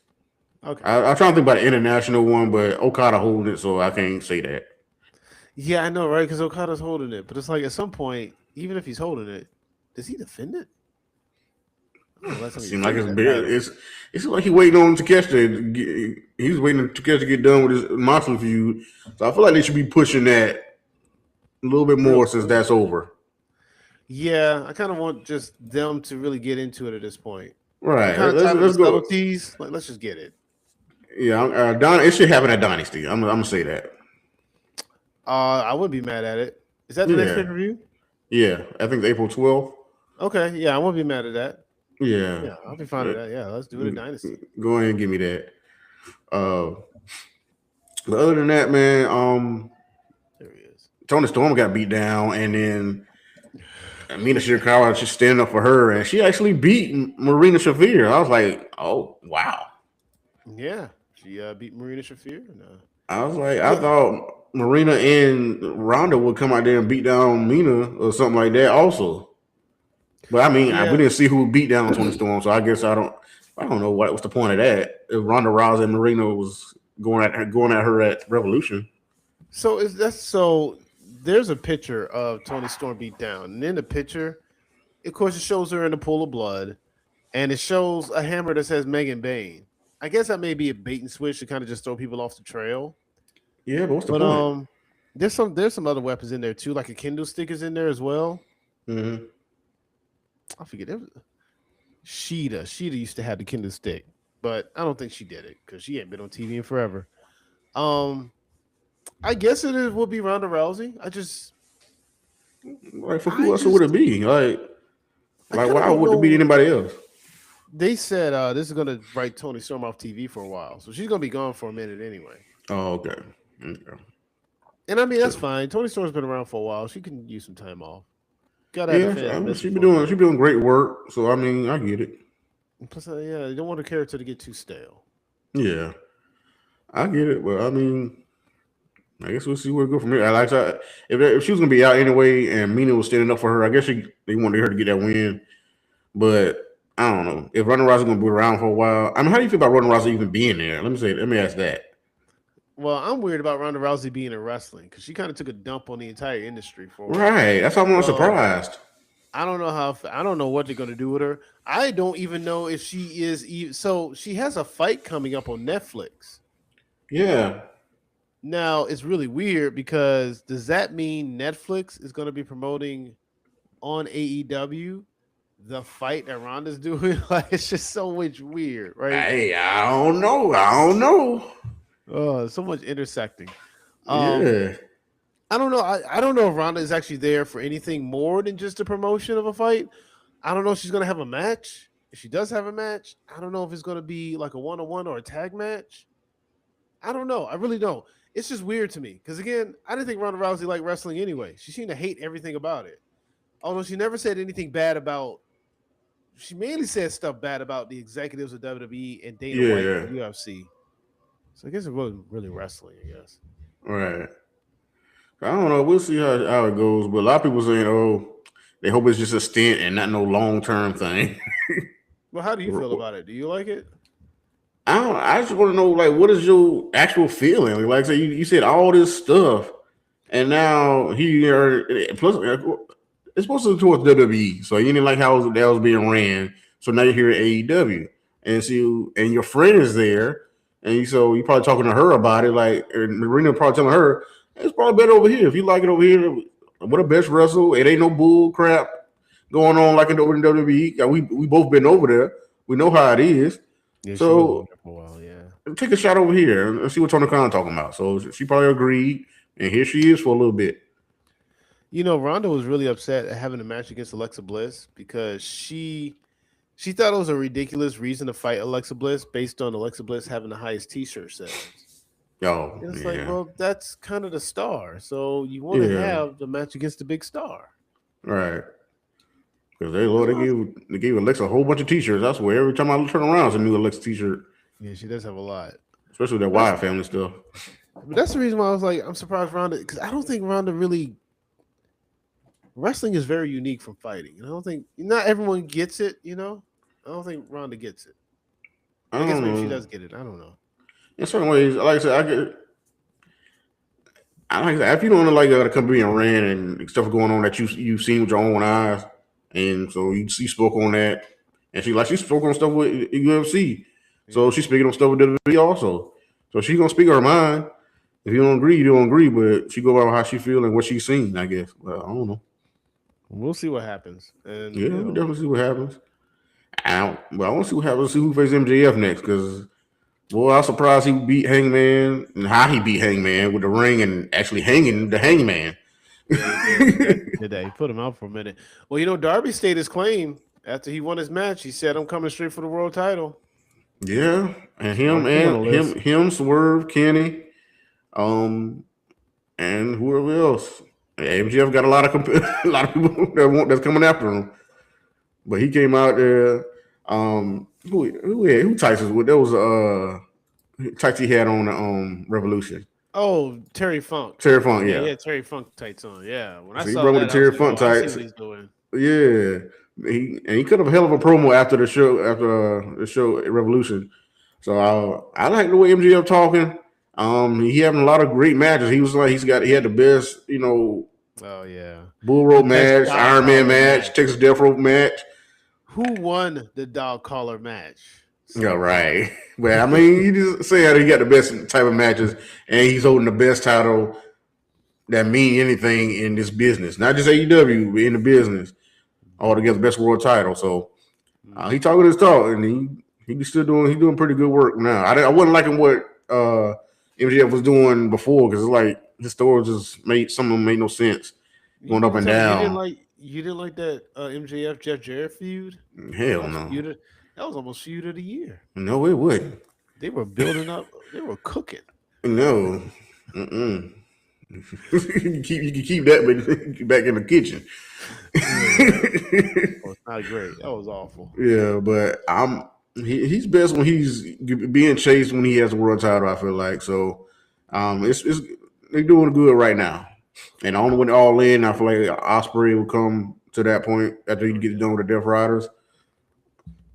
Okay. I'm trying to think about the international one, but Okada holding it, so I can't say that. Yeah, I know, right? Because Okada's holding it, but it's like at some point, even if he's holding it, does he defend it? I don't know. Last time he Seems like defended it's that big. title. It's like he waiting on Takeshita. He's waiting on Takeshita to get done with his Moxley feud. So I feel like they should be pushing that a little bit Real more since quick. that's over. Yeah, I kind of want just them to really get into it at this point. I'm Right. kind of tired of the Let's go. subtleties. Like, let's just get it. Yeah, It should happen at Dynasty. I'm gonna say that. I wouldn't be mad at it. Is that the next pay Yeah, per view? yeah. I think it's April 12th. Okay, yeah, I won't be mad at that. Yeah. Yeah, I'll be fine with that. Yeah, let's do it at Dynasty. Go ahead and give me that. Uh, but other than that, man, There he is. Tony Storm got beat down, and then Mina Shirakawa just standing up for her, and she actually beat Marina Shafir. I was like, oh wow. Yeah, she beat Marina Shafir. No. I was like, I Well, thought Marina and Ronda would come out there and beat down Mina or something like that, also. But I mean, we yeah. didn't see who beat down Tony Storm, so I guess I don't know what's the point of that. If Ronda Rousey and Marina was going at her at Revolution. So is that so? There's a picture of Tony Storm beat down, and in the picture, of course, it shows her in a pool of blood, and it shows a hammer that says Megan Bain. I guess that may be a bait and switch to kind of just throw people off the trail. Yeah, but what's the But point? there's some other weapons in there too, like a Kindle stick is in there as well. Mm-hmm. I forget. Sheeta used to have the Kindle stick, but I don't think she did it because she ain't been on TV in forever. Um, I guess will be Ronda Rousey. Like for I who else would it just, be? I Like kind of why don't would it be know. anybody else? They said this is gonna write Tony Storm off TV for a while, so she's gonna be gone for a minute anyway. Oh, okay. Okay. And I mean that's So, fine. Tony Storm's been around for a while. She can use some time off. Gotta have the yeah, fans I mean, missing for a she minute. be doing great work. So I mean, I get it. And plus, yeah, you don't want her character to get too stale. Yeah, I get it. But I mean, I guess we'll see where it go from here. I like that. If she was gonna be out anyway, and Mina was standing up for her, I guess they wanted her to get that win. But I don't know if Ronda Rousey gonna be around for a while. I mean, how do you feel about Ronda Rousey even being there? Let me ask that. Well, I'm weird about Ronda Rousey being in wrestling because she kind of took a dump on the entire industry for a while. Right, that's why I'm So surprised. I don't know I don't know what they're gonna do with her. I don't even know if she is. So she has a fight coming up on Netflix. Yeah, Now it's really weird because does that mean Netflix is going to be promoting on AEW the fight that Ronda's doing? Like it's just so much weird, right? hey, I don't know. I don't know. Oh, so much intersecting. Um, Yeah, I don't know. I don't know if Ronda is actually there for anything more than just a promotion of a fight. I don't know if she's going to have a match. If she does have a match, I don't know if it's going to be like a one-on-one or a tag match. I don't know. I really don't. It's just weird to me because again, I didn't think Ronda Rousey liked wrestling anyway. She seemed to hate everything about it. Although she never said anything bad about. She mainly said stuff bad about the executives of WWE and Dana White yeah, and UFC. So I guess it wasn't really wrestling. I guess. right. I don't know. We'll see how it goes. But a lot of people saying, oh, they hope it's just a stint and not no long term thing. Well, how do you feel about it? Do you like it? I don't. I just want to know, like, what is your actual feeling? Like I said, you said all this stuff, And now plus it's supposed to be towards WWE, so you didn't like how that was being ran. So now you're here at AEW, and and your friend is there, and you probably talking to her about it. Like, and Marina probably telling her it's probably better over here. If you like it over here, what the best wrestle. It ain't no bull crap going on like over in WWE. We both been over there. We know how it is. Yeah, she was over So there for a while. Yeah. take a shot over here and see what Tony Khan talking about. So she probably agreed, and here she is for a little bit. You know, Ronda was really upset at having a match against Alexa Bliss because she thought it was a ridiculous reason to fight Alexa Bliss based on Alexa Bliss having the highest T-shirt sales. Oh, And it's like, yeah. well, that's kind of the star. So you want to Yeah, have the match against the big star. right. Because You Lord, know, they gave Alexa a whole bunch of T-shirts. I swear, every time I turn around, it's a new Alexa T-shirt, yeah, she does have a lot. especially that But that's Wyatt family stuff. but that's the reason why I was like, I'm surprised Ronda because I don't think Ronda really wrestling is very unique from fighting. And I don't think not everyone gets it. You know, I don't think Ronda gets it. I I guess don't maybe she know. does get it. I don't know. In certain ways, like I said, I like that. If you don't know, like a company and ran and stuff going on that you've seen with your own eyes, and so you spoke on that, and she spoke on stuff with UFC, so Yeah. she's speaking on stuff with WWE also. So she's gonna speak her mind. If you don't agree, you don't agree, but she go by how she feel and what she's seen. I guess. Well, I don't know. We'll see what happens. And Yeah, you we know, definitely see what happens. I want to see what happens. See who faces MJF next, because boy, I was surprised he beat Hangman and how he beat Hangman with the ring and actually hanging the Hangman. yeah, he did. He actually did that. He put him out for a minute. Well, you know, Darby stayed his claim after he won his match. He said, "I'm coming straight for the world title." Yeah, and Mark him on the list. Swerve, Kenny, um, and whoever else. MJF got a lot of a lot of people that's coming after him, but he came out there. Who Tyson with? That was tights he had on the Revolution. Oh, Terry Funk. Terry Funk, Yeah, yeah. yeah, Terry Funk tights on. Yeah, when I So he saw brought with that, the I was Terry like, "Oh, Funk I see tights. what he's doing." Yeah, he cut up a hell of a promo after the show, after the show Revolution. So I like the way MJF talking. He having a lot of great matches. He was like he had the best, Oh yeah, Bull the Rope best match, dog Iron Man collar match, match. Texas Death Rope match. Who won the dog collar match? Yeah, Somehow. right. But I mean, you just say that he got the best type of matches, and he's holding the best title that mean anything in this business, not just AEW, but in the business altogether, best world title. So he talking his talk, and he's doing pretty good work now. I wasn't liking what MJF was doing before because it's like his story just made some of them made no sense You going mean up to and tell me down. you didn't like that MJF Jeff Jarrett feud? That Hell was no, feud. That was almost feud of the year. no, it wouldn't. They were building up. They were cooking. No, mm-mm. You can keep that, but back in the kitchen. Yeah, oh, it's not great. That was awful. Yeah, but he's best when he's being chased when he has a world title. I feel like so. It's they're doing good right now, and only when they're all in, I feel like Osprey will come to that point after you get done with the Death Riders.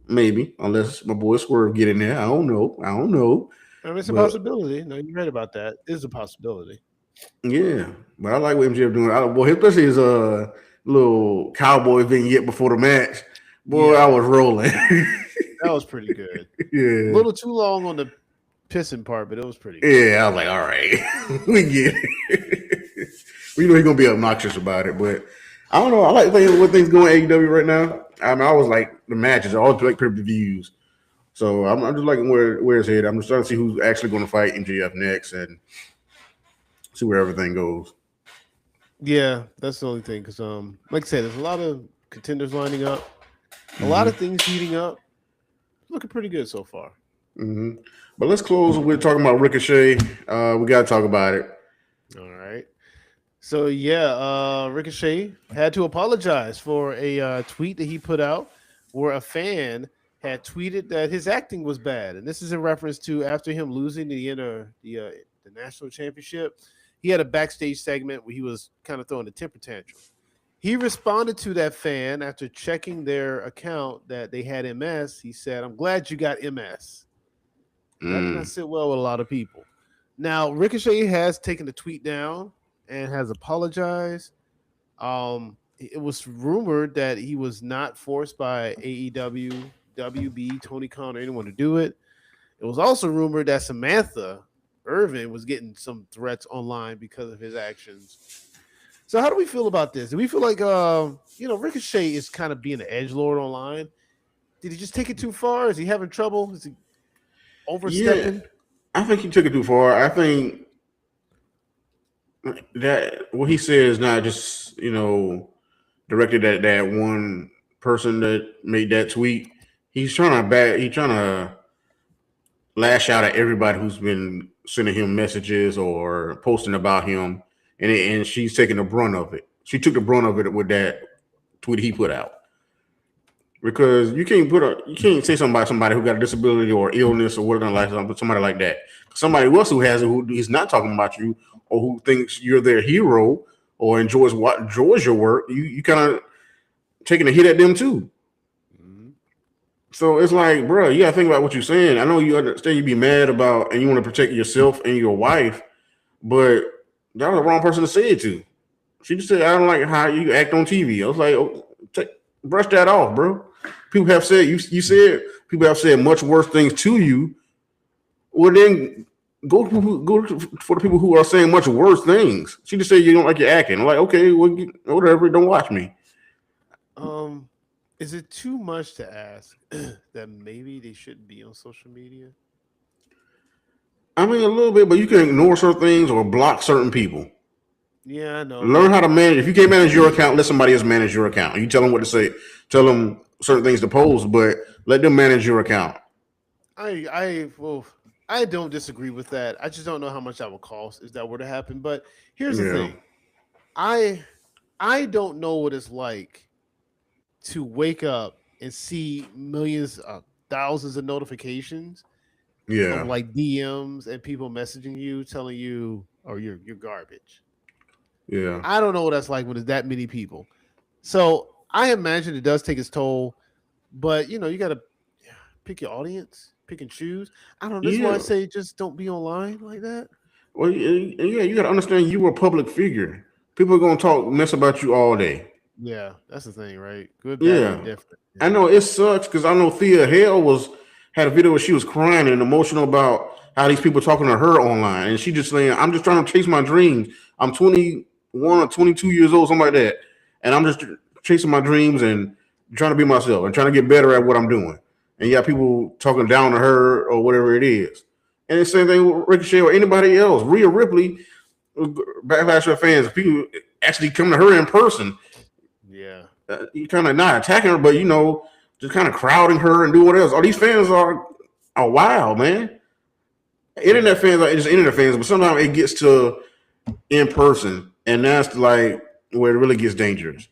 Maybe unless my boy Swerve get in there. I don't know. I don't know, I mean, it's a but possibility. No, you're right about that. It's a possibility. yeah. But I like what MJF doing. Boy, especially his little cowboy vignette before the match. Boy, I Yeah, was rolling. that was pretty good. A Yeah. little too long on the pissing part, but it was pretty good. Yeah, I was like, all right, we get it. We know he's gonna be obnoxious about it, but I don't know. I like what things going AEW right now. I mean, I was like the matches, all like pay per views. So I'm just liking where it's headed. I'm just trying to see who's actually going to fight MJF next and see where everything goes. Yeah, that's the only thing. Because like I said, there's a lot of contenders lining up, a lot of Mm-hmm. things heating up. Looking pretty good so far. Mm-hmm. But let's close with talking about Ricochet. We got to talk about it. All right. So yeah, Ricochet had to apologize for a tweet that he put out where a fan had tweeted that his acting was bad, and this is in reference to after him losing the national championship, he had a backstage segment where he was kind of throwing a temper tantrum. He responded to that fan after checking their account that they had MS. He said, "I'm glad you got MS." That did not Mm. sit well with a lot of people. Now, Ricochet has taken the tweet down, and has apologized. It was rumored that he was not forced by AEW, WB, Tony Khan, or anyone to do it. It was also rumored that Samantha Irvin was getting some threats online because of his actions. So how do we feel about this? Do we feel like Ricochet is kind of being an edgelord online? Did he just take it too far? Is he having trouble? Is he Yeah, overstepping? I think he took it too far. I think that what he said is not just directed at that one person that made that tweet. He's trying to lash out at everybody who's been sending him messages or posting about him, and she's taking the brunt of it. She took the brunt of it with that tweet he put out. Because you can't say something about somebody who got a disability or illness or whatever like somebody like that. Somebody else who has it who is not talking about you or who thinks you're their hero or enjoys your work, you kind of taking a hit at them too. Mm-hmm. So it's like, bro, you gotta think about what you're saying. I know you understand you be mad about and you want to protect yourself and your wife, but that was the wrong person to say it to. She just said, I don't like how you act on TV. I was like, oh, brush that off, bro. People have said you said people have said much worse things to you. Well, then for the people who are saying much worse things. She just said you don't like your acting. I'm like, okay, well, whatever. Don't watch me. Um, is it too much to ask that maybe they shouldn't be on social media? I mean, a little bit, but you can ignore certain things or block certain people. Yeah, I know, Learn but how to manage. If you can't manage your account, let somebody else manage your account. You tell them what to say. Tell them certain things to post, but let them manage your account. well, I don't disagree with that. I just don't know how much that would cost if that were to happen. But here's the Yeah, thing. I I don't know what it's like to wake up and see millions, thousands of notifications of yeah, like DMs and people messaging you telling you, "Oh, you're garbage." yeah. I don't know what that's like when there's that many people. So I imagine it does take its toll, but you got to pick your audience, pick and choose. I don't know. This is why I Yeah. say just don't be online like that. Well, yeah, you got to understand you were a public figure. People are going to talk mess about you all day. Yeah, that's the thing, right? Good, bad, or Yeah. indifferent. I Yeah. know it sucks because I know Thea Hale had a video where she was crying and emotional about how these people talking to her online, and she just saying, "I'm just trying to chase my dreams. I'm 21 or 22 years old, something like that, and I'm just chasing my dreams and trying to be myself and trying to get better at what I'm doing." And you got people talking down to her or whatever it is. And the same thing with Ricochet or anybody else. Rhea Ripley, backlash her fans, people actually come to her in person. Yeah. You kind of not attacking her, but just kind of crowding her and doing what else. All these fans are wild, man. Internet Yeah. fans are just internet fans, but sometimes it gets to in person, and that's like where it really gets dangerous.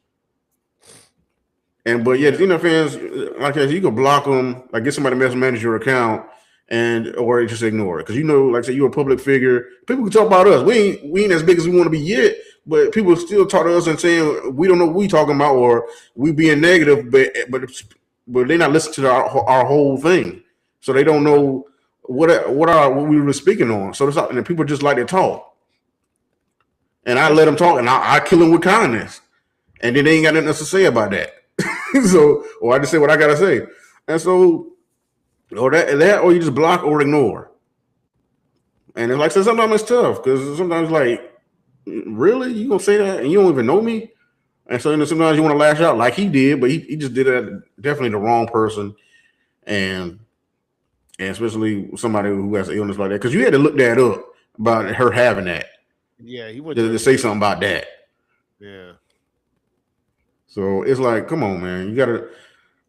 And but yeah, the Yeah. internet fans, like I said, you can block them, like get somebody to manage your account, and or just ignore it because like I said, you're a public figure. People can talk about us. We ain't as big as we want to be yet, but people still talk to us and saying we don't know what we talking about or we being negative, but they not listening to our whole thing, so they don't know what we were speaking on. So and people just like to talk, and I That's let them true. talk, and I kill them with kindness, and then they ain't got nothing else to say about that. So, or I just say what I gotta say, and so, or you just block or ignore. And it's like I said, sometimes it's tough because sometimes like, really, you gonna say that and you don't even know me, and so sometimes you want to lash out like he did, but he just did it at definitely the wrong person, and especially somebody who has an illness like that because you had to look that up about her having that Yeah, he went to to say something about that. yeah. So it's like, come on, man, you gotta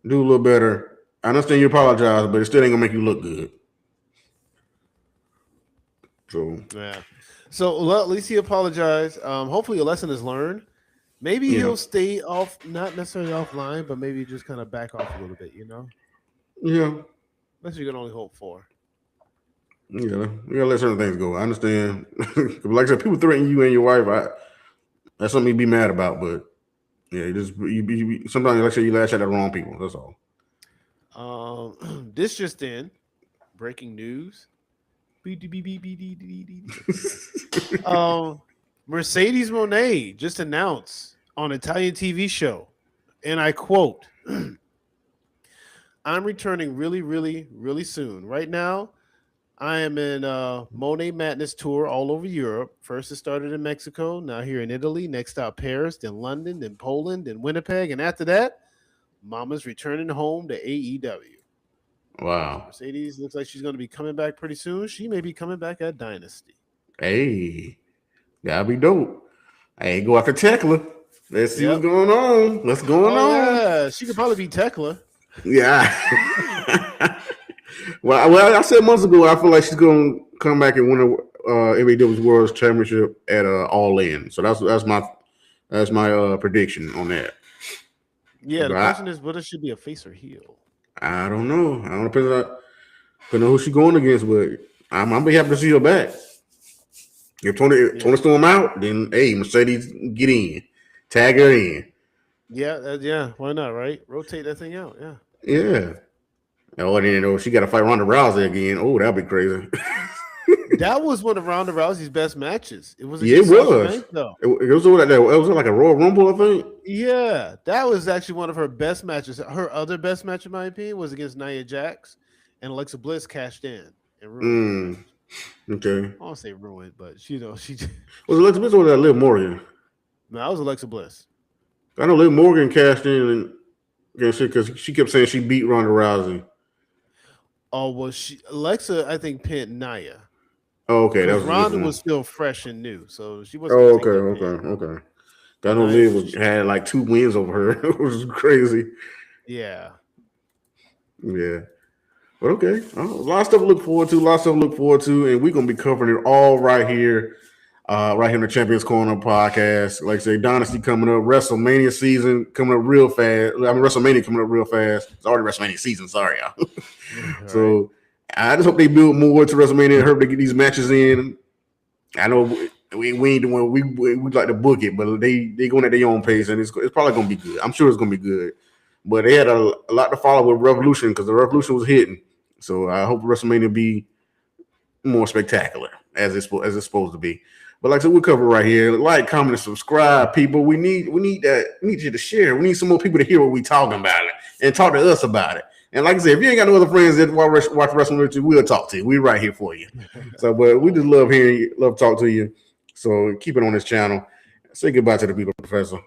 do a little better. I understand you apologize, but it still ain't gonna make you look good. So Yeah. So well, at least he apologized. Hopefully a lesson is learned. Maybe yeah, he'll stay off, not necessarily offline, but maybe just kind of back off a little bit, yeah, That's what you can only hope for. yeah. We gotta let certain things go. I understand. Like I said, people threaten you and your wife. That's something you be mad about, but yeah, sometimes like I said, you lash at the wrong people. That's all. This just in, breaking news. Um, Mercedes Moné just announced on Italian TV show, and I quote, I'm returning really, really, really soon. Right now, I am in Monet Madness tour all over Europe. First, it started in Mexico, now here in Italy, next stop Paris, then London, then Poland, then Winnipeg, and after that, Mama's returning home to AEW. So Wow. Mercedes looks like she's going to be coming back pretty soon. She may be coming back at Dynasty. Hey, that'd be dope. Hey, go after Tekla. Let's see what's Yep. going on. What's going Oh on? yeah, she could probably be Tekla. Yeah. well, I said months ago, I feel like she's going to come back and win a AEW's World Championship at All In. So that's my prediction on that. Yeah, the But question is whether she be a face or heel. I don't know. I don't depend on who she's going against, but I'm be happy to see her back. If Tony Storm out, then hey, Mercedes get in, tag her in. Yeah. Why not? Right? Rotate that thing out. Yeah. Yeah. Oh, and then she got to fight Ronda Rousey again. Oh, that'd be crazy. That was one of Ronda Rousey's best matches. It was. Yeah, it was. Bank, though. It was like a Royal Rumble, I think. Yeah, that was actually one of her best matches. Her other best match, in my opinion, was against Nia Jax, and Alexa Bliss cashed in and ruined. Okay. I won't say ruined, but she was Alexa Bliss or was that Liv Morgan? No, that was Alexa Bliss. I know Liv Morgan cashed in because she kept saying she beat Ronda Rousey. Oh well, Alexa I think pinned Nia. Oh, okay, that was Ronda was still fresh and new, so she wasn't. Oh, okay. I know Liv had like 2 wins over her, which was crazy. Yeah. But okay, a lot of stuff to look forward to, and we're gonna be covering it all right here in the Champions Corner podcast. Like I say, Dynasty coming up, WrestleMania season coming up real fast. WrestleMania coming up real fast. It's already WrestleMania season. Sorry, y'all. So I just hope they build more to WrestleMania and hope they get these matches in. I know we ain't the one we like to book it, but they going at their own pace, and it's probably gonna be good. I'm sure it's gonna be good. But they had a lot to follow with Revolution because the Revolution was hitting. So I hope WrestleMania be more spectacular as it's supposed to be. But like I said, we'll cover right here. Like, comment, and subscribe, people. We need that. We need you to share. We need some more people to hear what we talking about it and talk to us about it. And like I said, if you ain't got no other friends that watch wrestling with you, we'll talk to you. We're right here for you. So, but we just love hearing you, love talk to you. So keep it on this channel. Say goodbye to the people, Professor.